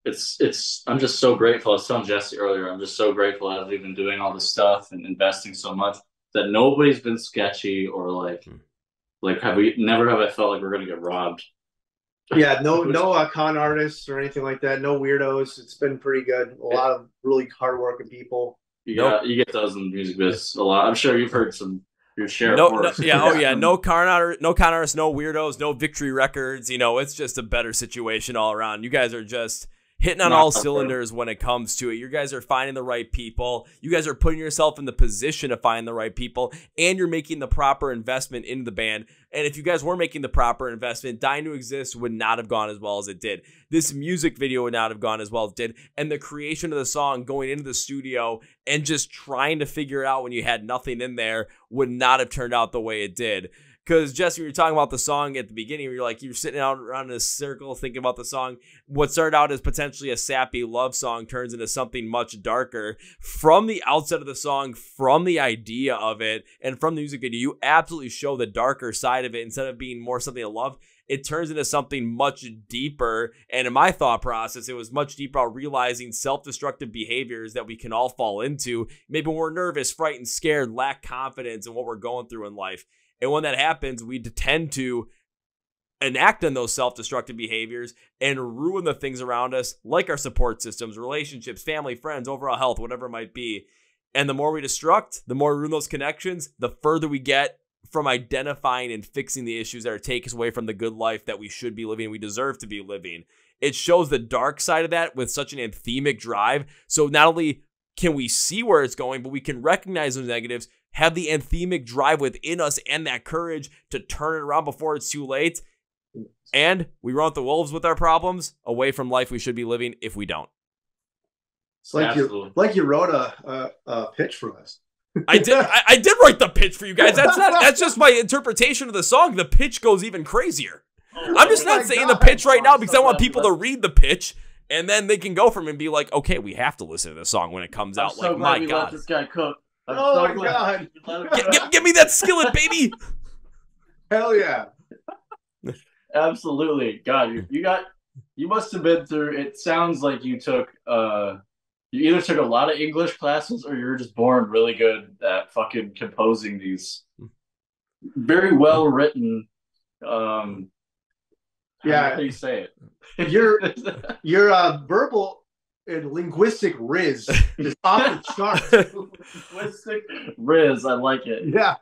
it's I'm just so grateful. I was telling Jesse earlier, I'm just so grateful as we've been doing all this stuff and investing so much that nobody's been sketchy or like have I felt like we're gonna get robbed. Yeah, no con artists or anything like that. No weirdos. It's been pretty good. A lot of really hardworking people. You get those in the music business a lot. I'm sure you've heard your share. No con artists, no weirdos, no victory records. You know, it's just a better situation all around. You guys are just hitting on all cylinders when it comes to it. You guys are finding the right people. You guys are putting yourself in the position to find the right people, and you're making the proper investment into the band. And if you guys were making the proper investment, Dying to Exist would not have gone as well as it did. This music video would not have gone as well as it did. And the creation of the song, going into the studio and just trying to figure it out when you had nothing in there, would not have turned out the way it did. Because, Jesse, when you're talking about the song at the beginning, you're sitting out around in a circle thinking about the song. What started out as potentially a sappy love song turns into something much darker. From the outset of the song, from the idea of it, and from the music video, you absolutely show the darker side of it. Instead of being more something to love, it turns into something much deeper. And in my thought process, it was much deeper about realizing self-destructive behaviors that we can all fall into. Maybe when we're nervous, frightened, scared, lack confidence in what we're going through in life. And when that happens, we tend to enact on those self-destructive behaviors and ruin the things around us, like our support systems, relationships, family, friends, overall health, whatever it might be. And the more we destruct, the more we ruin those connections, the further we get from identifying and fixing the issues that are taking us away from the good life that we should be living, we deserve to be living. It shows the dark side of that with such an anthemic drive. So not only can we see where it's going, but we can recognize those negatives, have the anthemic drive within us and that courage to turn it around before it's too late. And we run the wolves with our problems away from life we should be living if we don't. It's like you wrote a pitch for us. I did write the pitch for you guys. That's just my interpretation of the song. The pitch goes even crazier. I'm just not saying the pitch right now because I want people to read the pitch, and then they can go from it and be like, okay, we have to listen to the song when it comes out. Like, my God, let this guy cook. Oh my God! Give me that skillet, baby! Hell yeah! Absolutely, God, you must have been through. It sounds like you took you either took a lot of English classes or you're just born really good at fucking composing these very well written. How do you say it? Your verbal and linguistic riz is off the charts. Linguistic riz, I like it. Yeah.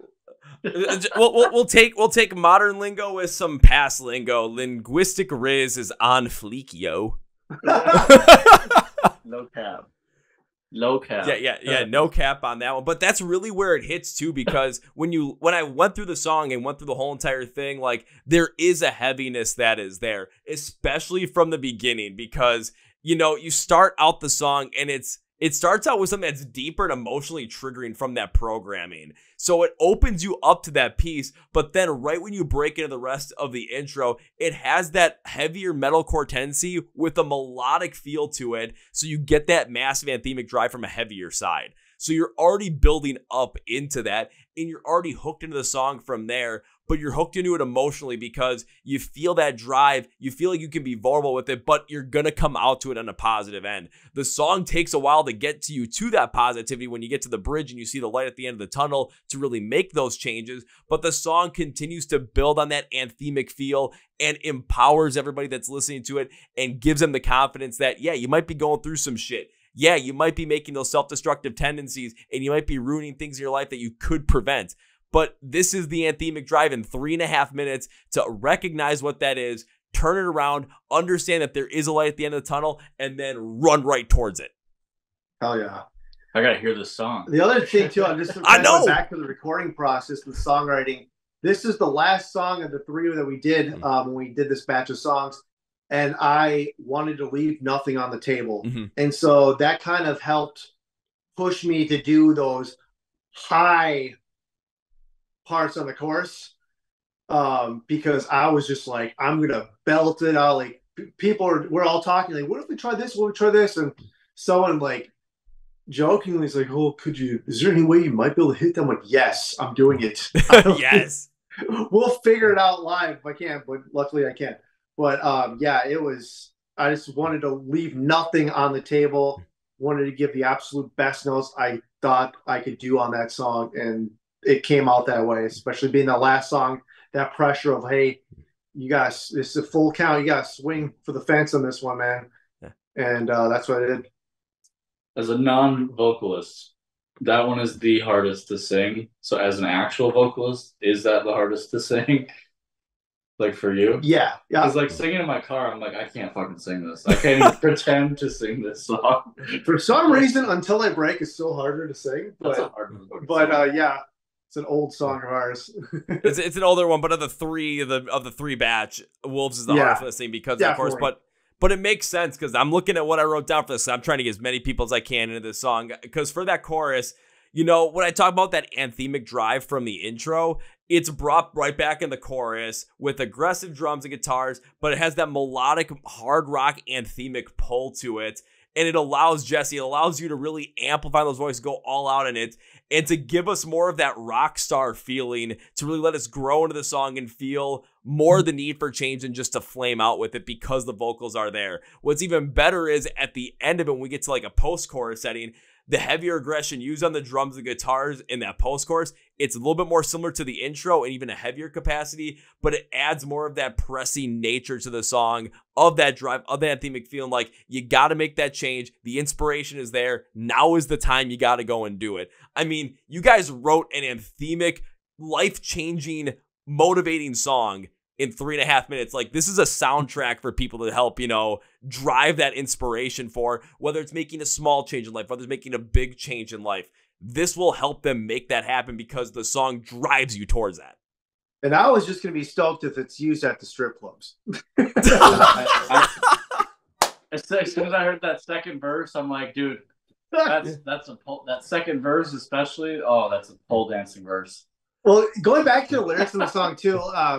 we'll take modern lingo with some past lingo. Linguistic Riz is on fleek, yo. No cap. No cap. Yeah, no cap on that one. But that's really where it hits too, because when I went through the song and went through the whole entire thing, like there is a heaviness that is there, especially from the beginning, because you start out the song and it starts out with something that's deeper and emotionally triggering from that programming. So it opens you up to that piece, but then right when you break into the rest of the intro, it has that heavier metalcore tendency with a melodic feel to it. So you get that massive anthemic drive from a heavier side. So you're already building up into that and you're already hooked into the song from there, but you're hooked into it emotionally because you feel that drive. You feel like you can be vulnerable with it, but you're going to come out to it on a positive end. The song takes a while to get to you to that positivity when you get to the bridge and you see the light at the end of the tunnel to really make those changes. But the song continues to build on that anthemic feel and empowers everybody that's listening to it and gives them the confidence that, yeah, you might be going through some shit. Yeah, you might be making those self-destructive tendencies and you might be ruining things in your life that you could prevent. But this is the anthemic drive in 3.5 minutes to recognize what that is, turn it around, understand that there is a light at the end of the tunnel, and then run right towards it. Hell yeah. I got to hear this song. The other thing, too, I'm just going back to the recording process with songwriting. This is the last song of the 3 that we did when we did this batch of songs. And I wanted to leave nothing on the table. Mm-hmm. And so that kind of helped push me to do those high parts on the chorus because I was just like, I'm going to belt it out. Like we're all talking like, what if we try this? What if we try this? And someone like jokingly is like, oh, is there any way you might be able to hit them? I'm like, yes, I'm doing it. Yes. We'll figure it out live if I can, but luckily I can. But yeah, I just wanted to leave nothing on the table, wanted to give the absolute best notes I thought I could do on that song. And it came out that way, especially being the last song, that pressure of, hey, this is a full count. You got to swing for the fence on this one, man. Yeah. And that's what I did. As a non-vocalist, that one is the hardest to sing. So as an actual vocalist, is that the hardest to sing? Like for you? Yeah. Because like singing in my car, I'm like, I can't fucking sing this. I can't even pretend to sing this song. For some reason, Until I Break is still harder to sing. That's a hard one. But yeah, it's an old song of ours. it's an older one, but of the three batch, Wolves is the hardest one to sing because definitely. Of course, but it makes sense because I'm looking at what I wrote down for this. I'm trying to get as many people as I can into this song because for that chorus, when I talk about that anthemic drive from the intro, it's brought right back in the chorus with aggressive drums and guitars, but it has that melodic hard rock anthemic pull to it. And it allows you to really amplify those voices, go all out in it, and to give us more of that rock star feeling, to really let us grow into the song and feel more the need for change than just to flame out with it because the vocals are there. What's even better is at the end of it, when we get to like a post-chorus setting, the heavier aggression used on the drums and guitars in that post-chorus, it's a little bit more similar to the intro and even a heavier capacity, but it adds more of that pressing nature to the song, of that drive, of that anthemic feeling like you got to make that change. The inspiration is there. Now is the time you got to go and do it. I mean, you guys wrote an anthemic, life-changing, motivating song in 3.5 minutes. Like, this is a soundtrack for people to help, drive that inspiration for, whether it's making a small change in life, whether it's making a big change in life. This will help them make that happen because the song drives you towards that. And I was just going to be stoked if it's used at the strip clubs. As soon as I heard that second verse, I'm like, dude, that second verse especially, that's a pole dancing verse. Well, going back to the lyrics of the song too, I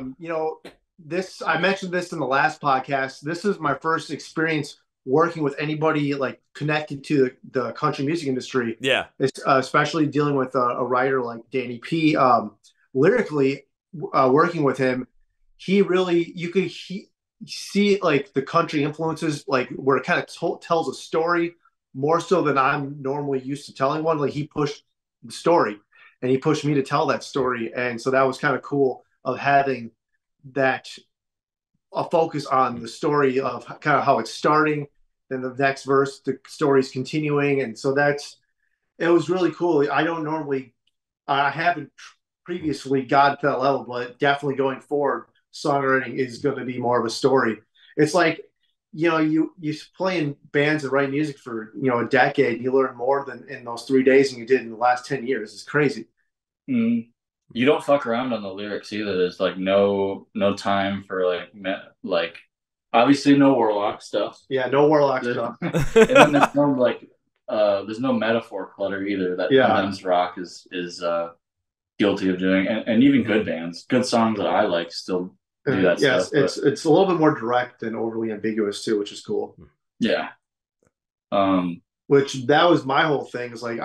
mentioned this in the last podcast. This is my first experience working with anybody like connected to the country music industry. Yeah. Especially dealing with a writer like Danny P. Lyrically, working with him, you could see like the country influences, like where it kind of tells a story more so than I'm normally used to telling one. Like he pushed the story and he pushed me to tell that story. And so that was kind of cool of having that a focus on the story of kind of how it's starting. Then the next verse, the story's continuing. And so it was really cool. I haven't previously God to that level, but definitely going forward, songwriting is going to be more of a story. It's like, you play in bands and write music for, a decade. You learn more than in those 3 days than you did in the last 10 years. It's crazy. Mm. You don't fuck around on the lyrics either. There's like no time for like obviously no Warlock stuff. Yeah, no Warlock stuff. And then there's no metaphor clutter either that Condense Rock is guilty of doing, and even good bands, good songs that I like still do that stuff. Yes, it's a little bit more direct and overly ambiguous too, which is cool. Yeah. Which that was my whole thing, is like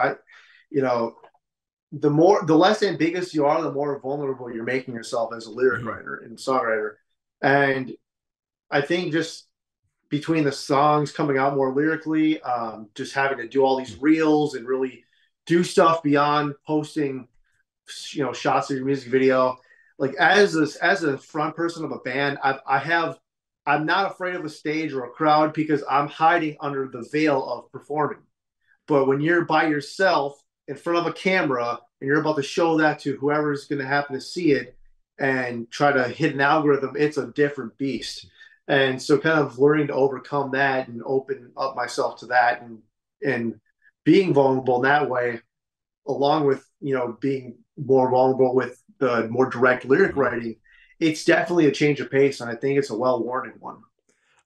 the less ambiguous you are, the more vulnerable you're making yourself as a lyric writer and songwriter. And I think just between the songs coming out more lyrically, just having to do all these reels and really do stuff beyond posting, shots of your music video. Like as a front person of a band, I'm not afraid of a stage or a crowd because I'm hiding under the veil of performing. But when you're by yourself in front of a camera and you're about to show that to whoever's going to happen to see it and try to hit an algorithm, it's a different beast. And so kind of learning to overcome that and open up myself to that and being vulnerable in that way, along with, being more vulnerable with the more direct lyric writing, it's definitely a change of pace. And I think it's a well-warranted one.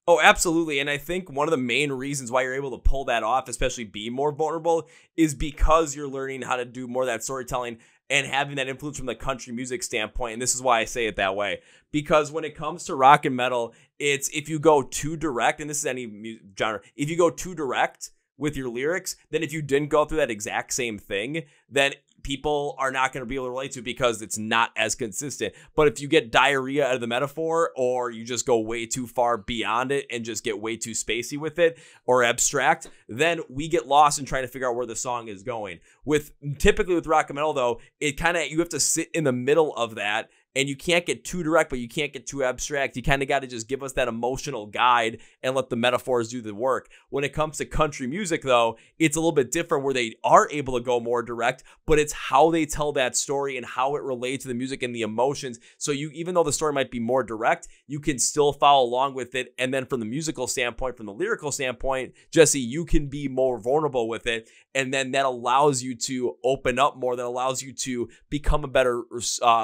Oh, absolutely. And I think one of the main reasons why you're able to pull that off, especially be more vulnerable, is because you're learning how to do more of that storytelling and having that influence from the country music standpoint. And this is why I say it that way. Because when it comes to rock and metal, it's if you go too direct, and this is any genre, if you go too direct with your lyrics, then if you didn't go through that exact same thing, then people are not going to be able to relate to it because it's not as consistent. But if you get diarrhea out of the metaphor, or you just go way too far beyond it and just get way too spacey with it or abstract, then we get lost in trying to figure out where the song is going. Typically with rock and metal though, you have to sit in the middle of that. And you can't get too direct, but you can't get too abstract. You kind of got to just give us that emotional guide and let the metaphors do the work. When it comes to country music, though, it's a little bit different where they are able to go more direct, but it's how they tell that story and how it relates to the music and the emotions. So even though the story might be more direct, you can still follow along with it. And then from the musical standpoint, from the lyrical standpoint, Jesse, you can be more vulnerable with it. And then that allows you to open up more, that allows you to become a better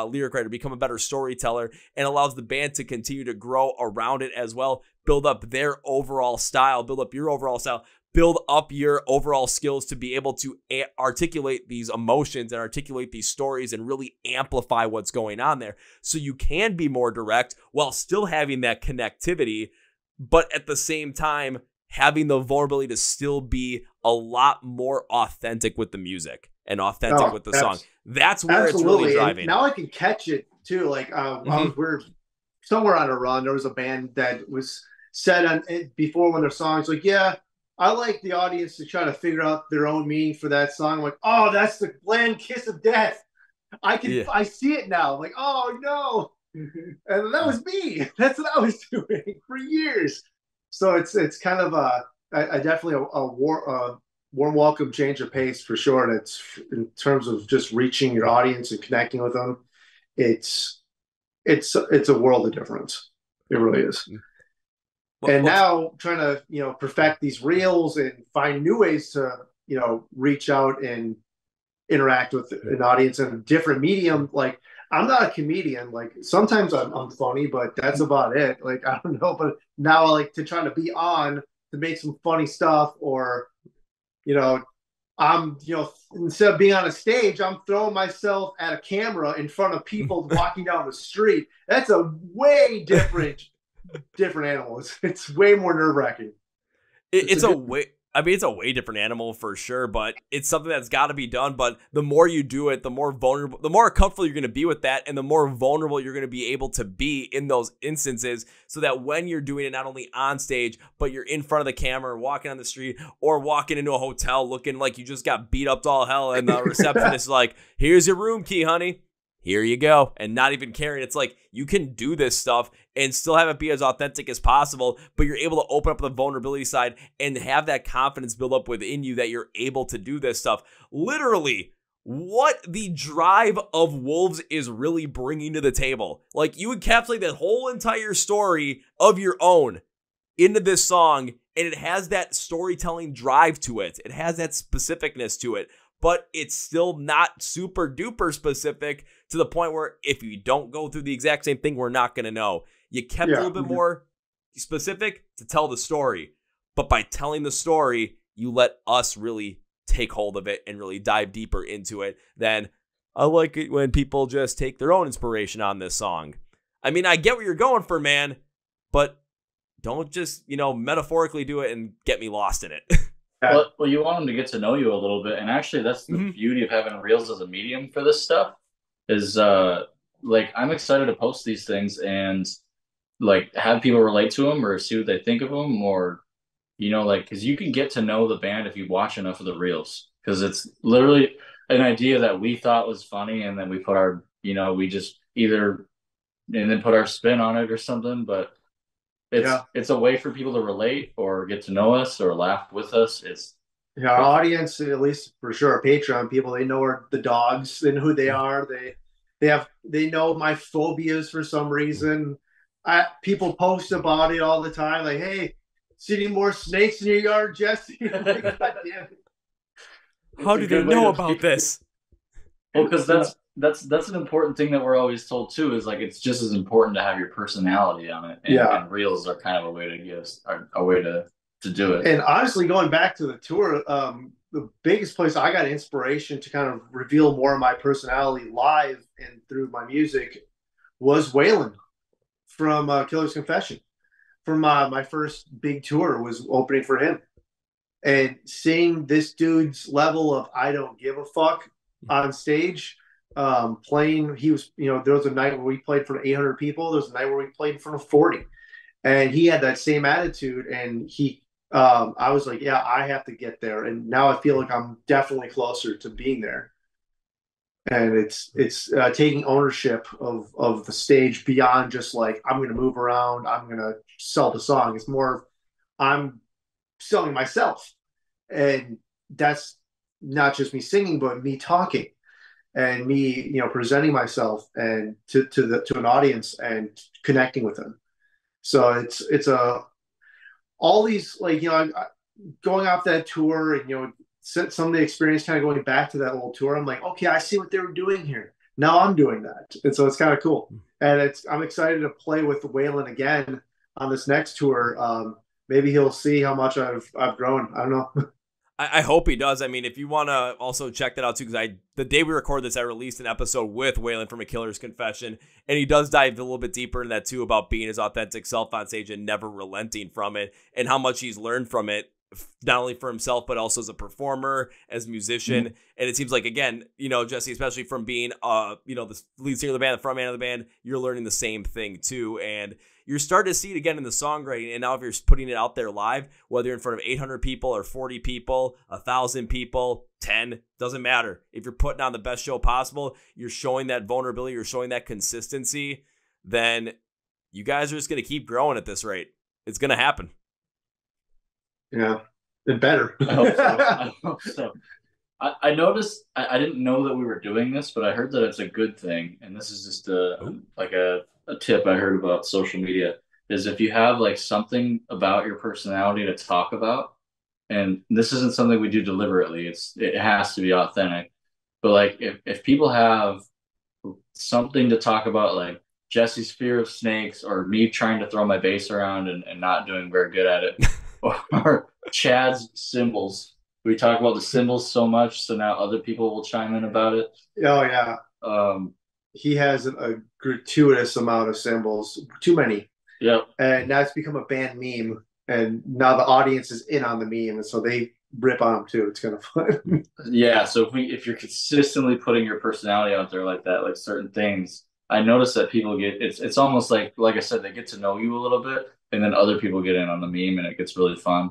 lyric writer, become a better storyteller, and allows the band to continue to grow around it as well, build up their overall style, build up your overall style, build up your overall skills to be able to articulate these emotions and articulate these stories and really amplify what's going on there. So you can be more direct while still having that connectivity, but at the same time, having the vulnerability to still be a lot more authentic with the music and authentic with the song. That's where it's really driving. And now I can catch it too. Like we're somewhere on a run. There was a band that was said on it before when their songs like, yeah, I like the audience to try to figure out their own meaning for that song. I'm like, oh, that's the bland kiss of death. I see it now. I'm like, oh no. And that was me. That's what I was doing for years. So it's kind of I definitely a warm welcome change of pace for sure. And it's in terms of just reaching your audience and connecting with them. It's a world of difference. It really is. And now trying to perfect these reels and find new ways to reach out and interact with an audience in a different medium. Like I'm not a comedian. Like sometimes I'm funny, but that's about it. Like I don't know, but now I like to try to be on to make some funny stuff, or I'm instead of being on a stage, I'm throwing myself at a camera in front of people walking down the street. That's a way different animal. It's way more nerve-wracking. It's a way different animal for sure, but it's something that's got to be done. But the more you do it, the more comfortable you're going to be with that, and the more vulnerable you're going to be able to be in those instances, so that when you're doing it not only on stage, but you're in front of the camera, walking on the street, or walking into a hotel looking like you just got beat up to all hell, and the receptionist is like, "Here's your room key, honey. Here you go," and not even caring. It's like you can do this stuff and still have it be as authentic as possible, but you're able to open up the vulnerability side and have that confidence build up within you that you're able to do this stuff. Literally, what the drive of Wolves is really bringing to the table. Like, you encapsulate that whole entire story of your own into this song, and it has that storytelling drive to it. It has that specificness to it, but it's still not super duper specific to the point where if you don't go through the exact same thing, we're not going to know. You kept a little bit more specific to tell the story, but by telling the story, you let us really take hold of it and really dive deeper into it. Then I like it when people just take their own inspiration on this song. I mean, I get what you're going for, man, but don't just, metaphorically do it and get me lost in it. Well, you want them to get to know you a little bit. And actually, that's the beauty of having Reels as a medium for this stuff is, I'm excited to post these things and, have people relate to them or see what they think of them or, because you can get to know the band if you watch enough of the Reels. Because it's literally an idea that we thought was funny and then we put our, we just either, and then put our spin on it or something. But it's a way for people to relate or get to know us or laugh with us. Our audience, at least for sure, our Patreon people, they know the dogs, they know who they are. They know my phobias for some reason. People post about it all the time, like, "Hey, see any more snakes in your yard, Jesse?" God damn it. How do they know about this? Well, because that's an important thing that we're always told too. Is it's just as important to have your personality on it. And Reels are kind of a way to give us a way to do it. And honestly, going back to the tour, the biggest place I got inspiration to kind of reveal more of my personality live and through my music was Waylon from Killer's Confession. From my first big tour was opening for him. And seeing this dude's level of I don't give a fuck on stage, playing, he was, there was a night where we played in front of 800 people. There was a night where we played in front of 40. And he had that same attitude. And I was like, yeah, I have to get there. And now I feel like I'm definitely closer to being there. And it's taking ownership of the stage beyond just I'm going to move around, I'm going to sell the song. It's more I'm selling myself, and that's not just me singing, but me talking and me, presenting myself and to an audience and connecting with them. So it's all these going off that tour and some of the experience kind of going back to that old tour. I'm like, okay, I see what they were doing here. Now I'm doing that. And so it's kind of cool. And I'm excited to play with Waylon again on this next tour. Maybe he'll see how much I've grown. I don't know. I hope he does. I mean, if you want to also check that out too, because the day we record this, I released an episode with Waylon from A Killer's Confession, and he does dive a little bit deeper in that too about being his authentic self on stage and never relenting from it, and how much he's learned from it, not only for himself, but also as a performer, as a musician. And it seems like, again, Jesse, especially from being, the lead singer of the band, the frontman of the band, you're learning the same thing too. And you're starting to see it again in the songwriting. And now if you're putting it out there live, whether you're in front of 800 people or 40 people, 1,000 people, 10, doesn't matter. If you're putting on the best show possible, you're showing that vulnerability, you're showing that consistency, then you guys are just going to keep growing at this rate. It's going to happen. Yeah, it better. I hope so. I noticed, I didn't know that we were doing this, but I heard that it's a good thing. And this is just a tip I heard about social media, is if you have something about your personality to talk about, and this isn't something we do deliberately, it has to be authentic. But if people have something to talk about, like Jesse's fear of snakes, or me trying to throw my bass around and not doing very good at it, or Chad's cymbals. We talk about the cymbals so much, so now other people will chime in about it. Oh yeah. He has a gratuitous amount of cymbals, too many. Yep. And that's become a band meme, and now the audience is in on the meme, and so they rip on them too. It's kind of fun. Yeah. So if you're consistently putting your personality out there like that, like certain things, I notice that people it's almost like I said, they get to know you a little bit, and then other people get in on the meme, and it gets really fun.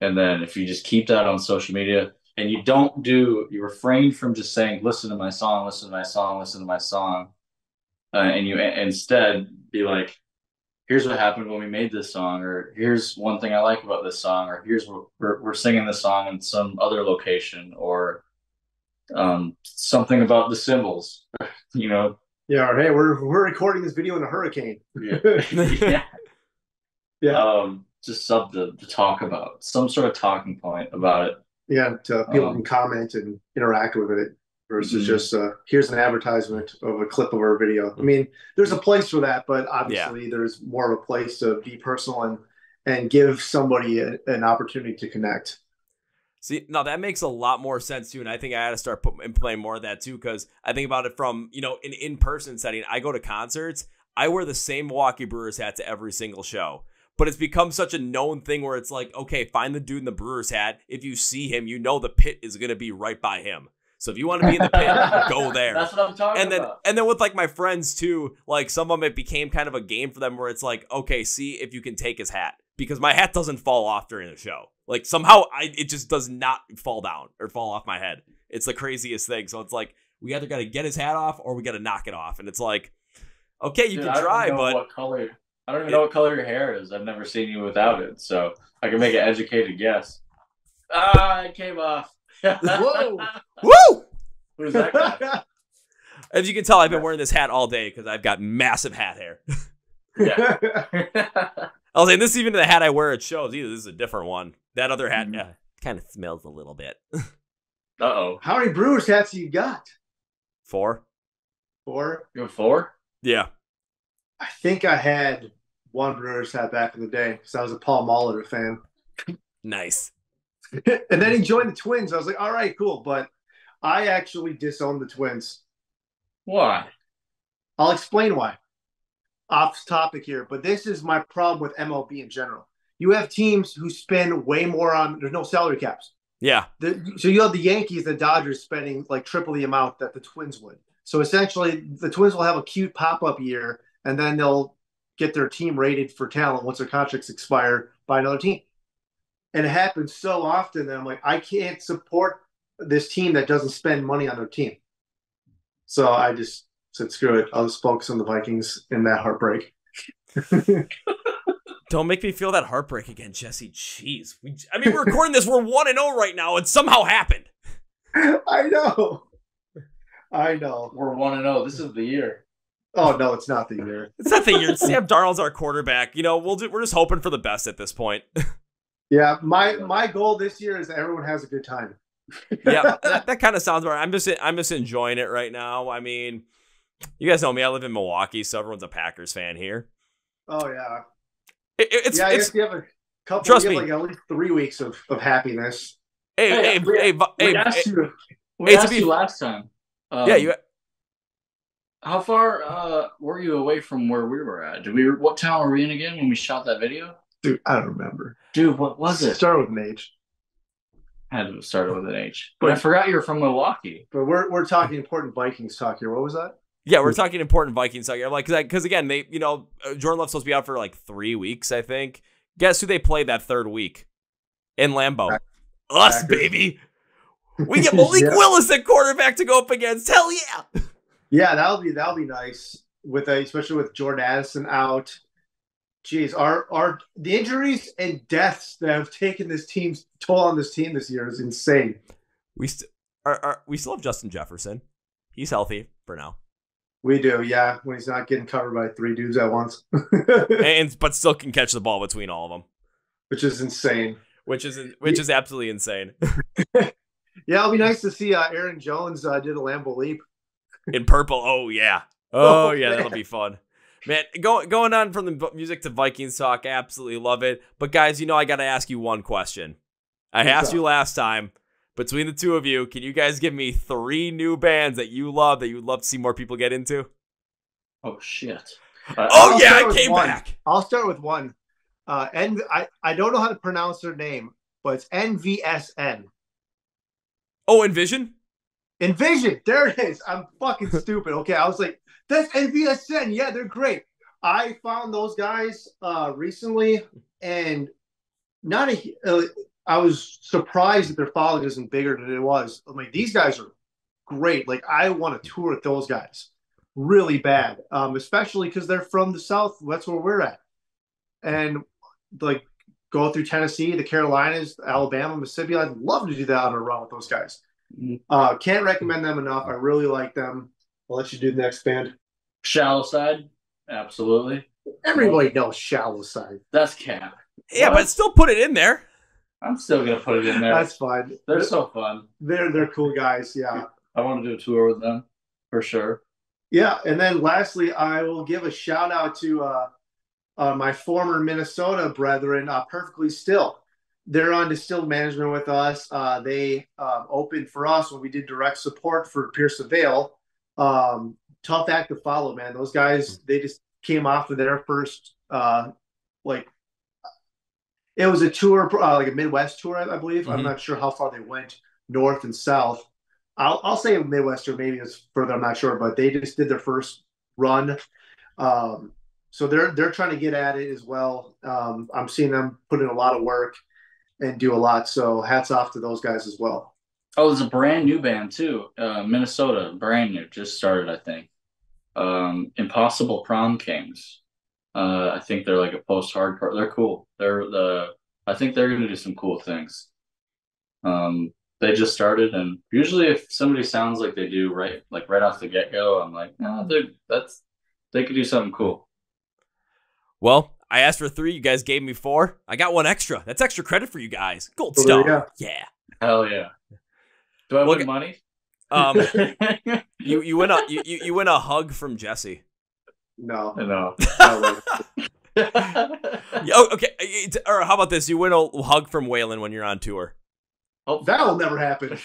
And then if you just keep that on social media, and you refrain from just saying, listen to my song, listen to my song, listen to my song, and you instead be like, here's what happened when we made this song, or here's one thing I like about this song, or here's what we're singing this song in some other location, or something about the cymbals, you know. Yeah, or hey, we're recording this video in a hurricane. Yeah. Yeah. Just something to talk about, some sort of talking point about it. Yeah, to people can comment and interact with it versus just here's an advertisement of a clip of our video. I mean, there's a place for that, but obviously there's more of a place to be personal and give somebody an opportunity to connect. See, now that makes a lot more sense too, and I think I had to start implementing more of that too, because I think about it from, you know, an in-person setting. I go to concerts, I wear the same Milwaukee Brewers hat to every single show, but it's become such a known thing where it's like, okay, find the dude in the Brewers hat. If you see him, you know the pit is going to be right by him. So if you want to be in the pit, go there. That's what I'm talking about. And then with like my friends too, like some of them, it became kind of a game for them where it's like, okay, see if you can take his hat, because my hat doesn't fall off during the show. Like somehow it just does not fall down or fall off my head. It's the craziest thing. So it's like, we either got to get his hat off or we got to knock it off. And it's like, okay, you can try, but what color. I don't even know what color your hair is. I've never seen you without it, so I can make an educated guess. It came off. Whoa! Woo! Who's that guy? As you can tell, I've been wearing this hat all day because I've got massive hat hair. Yeah. I was saying, this is even the hat I wear at shows. Either this is a different one. That other hat kind of smells a little bit. Uh-oh. How many Brewers hats you got? 4. 4? You have 4? Yeah. I think I had one Brewers hat back in the day because I was a Paul Molitor fan. Nice. And then he joined the Twins. I was like, all right, cool. But I actually disowned the Twins. Why? I'll explain why. Off topic here, but this is my problem with MLB in general. You have teams who spend way more on, there's no salary caps. Yeah. So you have the Yankees, the Dodgers spending like triple the amount that the Twins would. So essentially, the Twins will have a cute pop-up year, and then they'll get their team rated for talent once their contracts expire by another team. And it happens so often that I'm like, I can't support this team that doesn't spend money on their team. So I just said, screw it. I'll just focus on the Vikings in that heartbreak. Don't make me feel that heartbreak again, Jesse. Jeez. We're recording this. We're 1-0 right now. It somehow happened. I know. We're 1-0. This is the year. Oh, no, it's not the year. It's not the year. Sam Darnold's our quarterback. You know, we're just hoping for the best at this point. Yeah, my goal this year is that everyone has a good time. Yeah, that kind of sounds right. I'm just enjoying it right now. I mean, you guys know me. I live in Milwaukee, so everyone's a Packers fan here. Oh yeah, it's you have a couple. Trust you me, have like at least 3 weeks of happiness. Hey, we asked you last time. Yeah, how far were you away from where we were at? What town were we in again when we shot that video? Dude, I don't remember. Dude, what was it? Start with an H. Had to start with an H. But I forgot you were from Milwaukee. But we're talking important Vikings talk here. What was that? Yeah, we're talking important Vikings talk here. Like, because again, they, you know, Jordan Love's supposed to be out for like 3 weeks, I think. Guess who they played that third week in Lambeau? Us, baby. We get Malik Willis at quarterback to go up against. Hell yeah. Yeah, that'll be nice especially with Jordan Addison out. Jeez, the injuries and deaths that have taken this team's toll on this team this year is insane. We still have Justin Jefferson. He's healthy for now. We do, yeah. When he's not getting covered by 3 dudes at once, but still can catch the ball between all of them, which is insane. Which is absolutely insane. Yeah, it'll be nice to see Aaron Jones did a Lambeau leap in purple. Oh yeah, that'll be fun. Man, going on from the music to Vikings talk, absolutely love it. But guys, you know I got to ask you one question. I asked you last time. Between the two of you, can you guys give me 3 new bands that you love that you would love to see more people get into? Oh shit! I came back. I'll start with one. I don't know how to pronounce their name, but it's NVSN. Oh, Envision? Envision. There it is. I'm fucking stupid. Okay, I was like, that's NVSN. Yeah, they're great. I found those guys recently, and I was surprised that their following isn't bigger than it was. I'm like, these guys are great. Like, I want to tour with those guys really bad, especially because they're from the South. That's where we're at. And, like, go through Tennessee, the Carolinas, Alabama, Mississippi. I'd love to do that on a run with those guys. Can't recommend them enough. I really like them. I'll let you do the next band. Shallow Side, absolutely. Everybody knows Shallow Side. That's cap. Yeah, but still put it in there. I'm still gonna put it in there. That's fine. They're so fun. They're cool guys. Yeah, I want to do a tour with them for sure. Yeah, and then lastly, I will give a shout out to my former Minnesota brethren, Perfectly Still. They're on Distilled Management with us. They opened for us when we did direct support for Pierce the Veil. Tough act to follow, man. Those guys, they just came off of their first, it was a tour, like a Midwest tour, I believe. I'm not sure how far they went, north and south. I'll say Midwest, or maybe it's further. I'm not sure, but they just did their first run. So they're trying to get at it as well. I'm seeing them put in a lot of work and do a lot. So hats off to those guys as well. Oh, there's a brand new band too. Minnesota, brand new, just started, I think. Impossible Prom Kings. I think they're like a post-hardcore. They're cool. I think they're gonna do some cool things. They just started, and usually if somebody sounds like they do right off the get-go, I'm like, no, they could do something cool. Well, I asked for 3. You guys gave me 4. I got 1 extra. That's extra credit for you guys. Gold star. Yeah. Hell yeah. Do I win money? You win a hug from Jesse. No. Okay. Or how about this? You win a hug from Waylon when you're on tour. Oh, that'll never happen.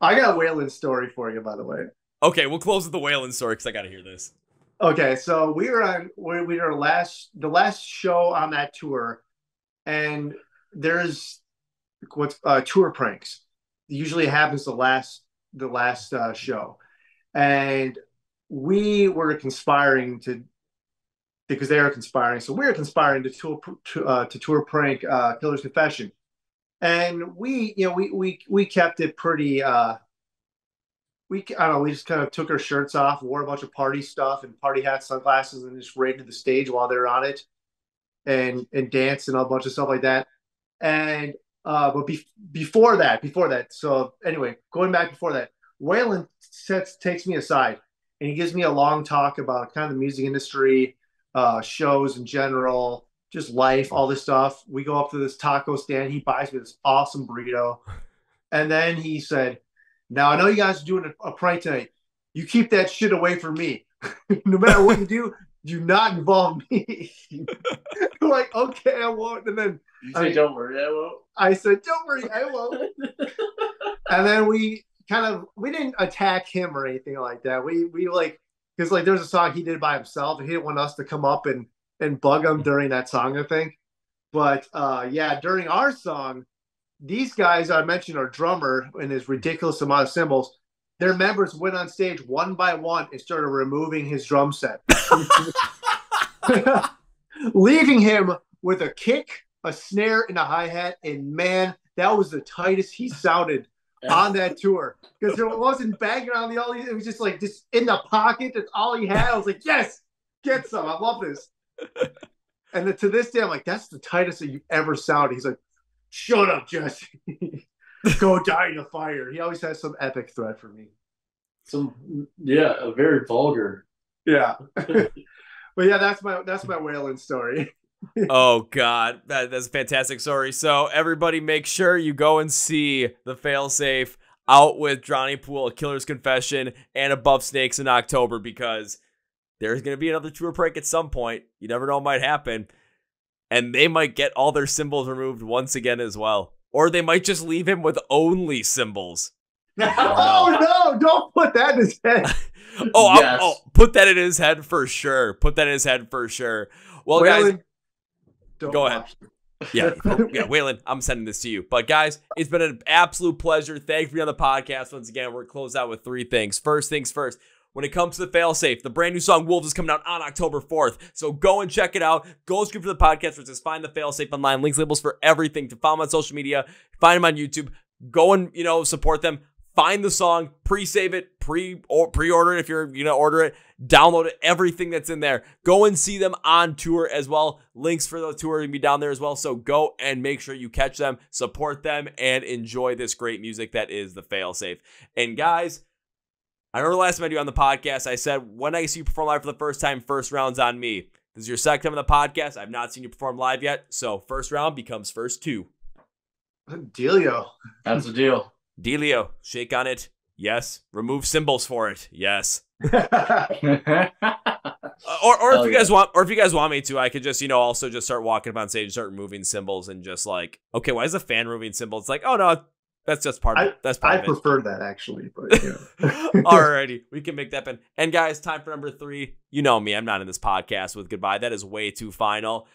I got a Waylon story for you, by the way. Okay, we'll close with the Waylon story because I got to hear this. Okay, so we were the last show on that tour, and there's what's tour pranks. It usually happens the last show, and we were conspiring because they were conspiring, so we were conspiring to tour prank Killer's Confession, and we kept it pretty. We just kind of took our shirts off, wore a bunch of party stuff and party hats, sunglasses, and just raided the stage while they were on it, and danced and a bunch of stuff like that. And but before that, so anyway, going back before that, Waylon takes me aside and he gives me a long talk about kind of the music industry, shows in general, just life, all this stuff. We go up to this taco stand. He buys me this awesome burrito, and then he said, "Now, I know you guys are doing a prank tonight. You keep that shit away from me. No matter what you do not involve me." I'm like, okay, I won't. And then you say, "Don't worry, I won't." I said, "Don't worry, I won't." And then we didn't attack him or anything like that. We because there's a song he did by himself, and he didn't want us to come up and bug him during that song, I think. But yeah, during our song, these guys I mentioned, our drummer and his ridiculous amount of cymbals, their members went on stage one by one and started removing his drum set, leaving him with a kick, a snare, and a hi-hat. And man, that was the tightest he sounded on that tour, because there wasn't banging on the all. It was just in the pocket. That's all he had. I was like, yes, get some. I love this. And to this day, I'm like, that's the tightest that you ever sounded. He's like, "Shut up, Jesse. Go die in a fire." He always has some epic threat for me. A very vulgar. Yeah. But yeah, that's my Waylon story. Oh God, that's a fantastic story. So everybody, make sure you go and see the Failsafe out with Drowning Pool, A Killer's Confession, and Above Snakes in October, because there's gonna be another tour prank at some point. You never know what might happen. And they might get all their cymbals removed once again as well. Or they might just leave him with only cymbals. Oh, no. Don't put that in his head. Yes. Put that in his head for sure. Well, Waylon, guys, go ahead. Yeah, Waylon, I'm sending this to you. But guys, it's been an absolute pleasure. Thank you for being on the podcast once again. We're going to close out with 3 things. First things first. When it comes to the Failsafe, the brand new song Wolves is coming out on October 4th. So go and check it out. Go subscribe to the podcast, which is Find the Failsafe online. Links, labels for everything. To follow them on social media. Find them on YouTube. Go and, support them. find the song, pre-save it, pre-order it if you're going to order it, download it, everything that's in there. Go and see them on tour as well. Links for the tour can be down there as well. So go and make sure you catch them, support them, and enjoy this great music that is the Failsafe. And guys, I remember last time I do on the podcast, I said, when I see you perform live for the first time, first round's on me. This is your second time on the podcast. I've not seen you perform live yet. So first round becomes first two. Dealio. That's the deal. Dealio. Shake on it. Yes. Remove symbols for it. Yes. Or if you guys want me to, I could just, also just start walking up on stage and start removing symbols and just like, okay, why is a fan removing symbols? It's like, oh no, that's just part of it. That's part of it. I prefer that actually, but Alrighty, we can make that happen. And guys, time for number 3. You know me, I'm not in this podcast with goodbye. That is way too final.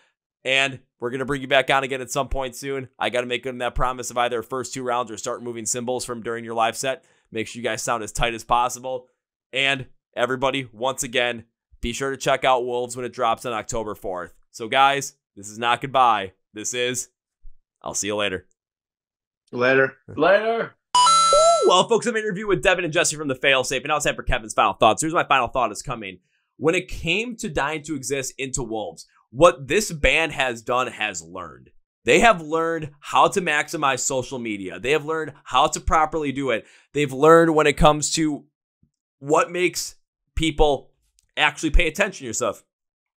And we're going to bring you back on again at some point soon. I got to make good on that promise of either first 2 rounds or start moving symbols from during your live set. Make sure you guys sound as tight as possible. And everybody, once again, be sure to check out Wolves when it drops on October 4th. So guys, this is not goodbye. This is, I'll see you later. Later. Well, folks, I'm in an interview with Devin and Jesse from the Failsafe, and now it's time for Kevin's final thoughts. Here's my final thought is coming. When it came to Dying to Exist into Wolves, what this band has done has learned. They have learned how to maximize social media. They have learned how to properly do it. They've learned when it comes to what makes people actually pay attention to your stuff,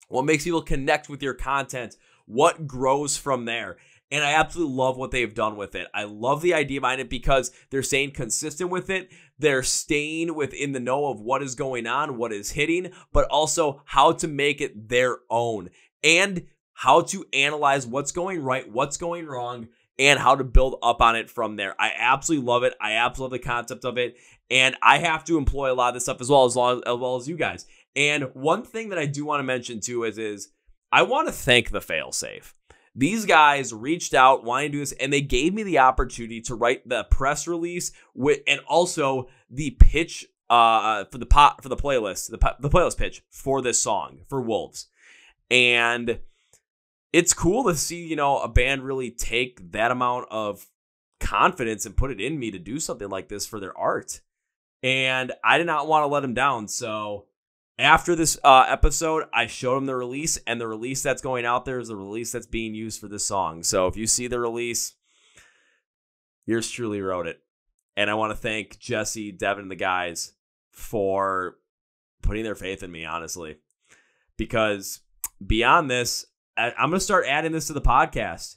what makes people connect with your content, what grows from there. And I absolutely love what they've done with it. I love the idea behind it because they're staying consistent with it. They're staying within the know of what is going on, what is hitting, but also how to make it their own and how to analyze what's going right, what's going wrong, and how to build up on it from there. I absolutely love it. I absolutely love the concept of it. And I have to employ a lot of this stuff as well as you guys. And one thing that I do want to mention too is I want to thank the Failsafe. These guys reached out, wanting to do this, and they gave me the opportunity to write the press release and also the pitch for the playlist, the playlist pitch for this song for Wolves. And it's cool to see, a band really take that amount of confidence and put it in me to do something like this for their art. And I did not want to let them down. So after this episode, I showed them the release, and the release that's going out there is the release that's being used for this song. So if you see the release, yours truly wrote it. And I want to thank Jesse, Devin, and the guys for putting their faith in me, honestly. Because beyond this, I'm going to start adding this to the podcast.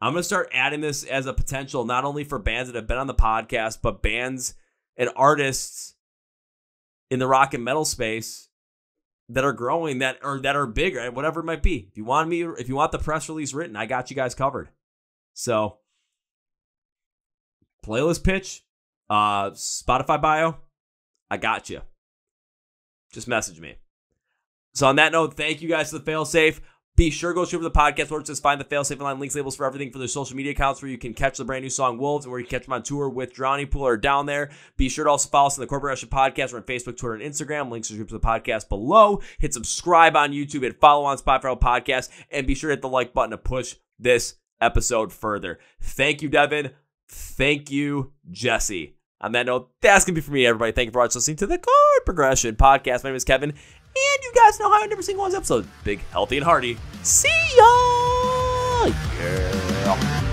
I'm going to start adding this as a potential, not only for bands that have been on the podcast, but bands and artists in the rock and metal space that are growing, that are bigger, whatever it might be. If you want the press release written, I got you guys covered. So, playlist pitch, Spotify bio, I got you. Just message me. So on that note, thank you guys to the Failsafe. Be sure to go straight for the podcast where it says find the Failsafe line links labels for everything for their social media accounts where you can catch the brand new song Wolves and where you can catch them on tour with Drowning Pool or down there. Be sure to also follow us on the Chord Progression Podcast. We're on Facebook, Twitter, and Instagram. Links to the podcast below. Hit subscribe on YouTube and follow on Spotify Podcast. And be sure to hit the like button to push this episode further. Thank you, Devin. Thank you, Jesse. On that note, that's going to be for me, everybody. Thank you for listening to the Chord Progression Podcast. My name is Kevin. And you guys know how I never sing one episode. Big, healthy, and hearty. See ya! Yeah.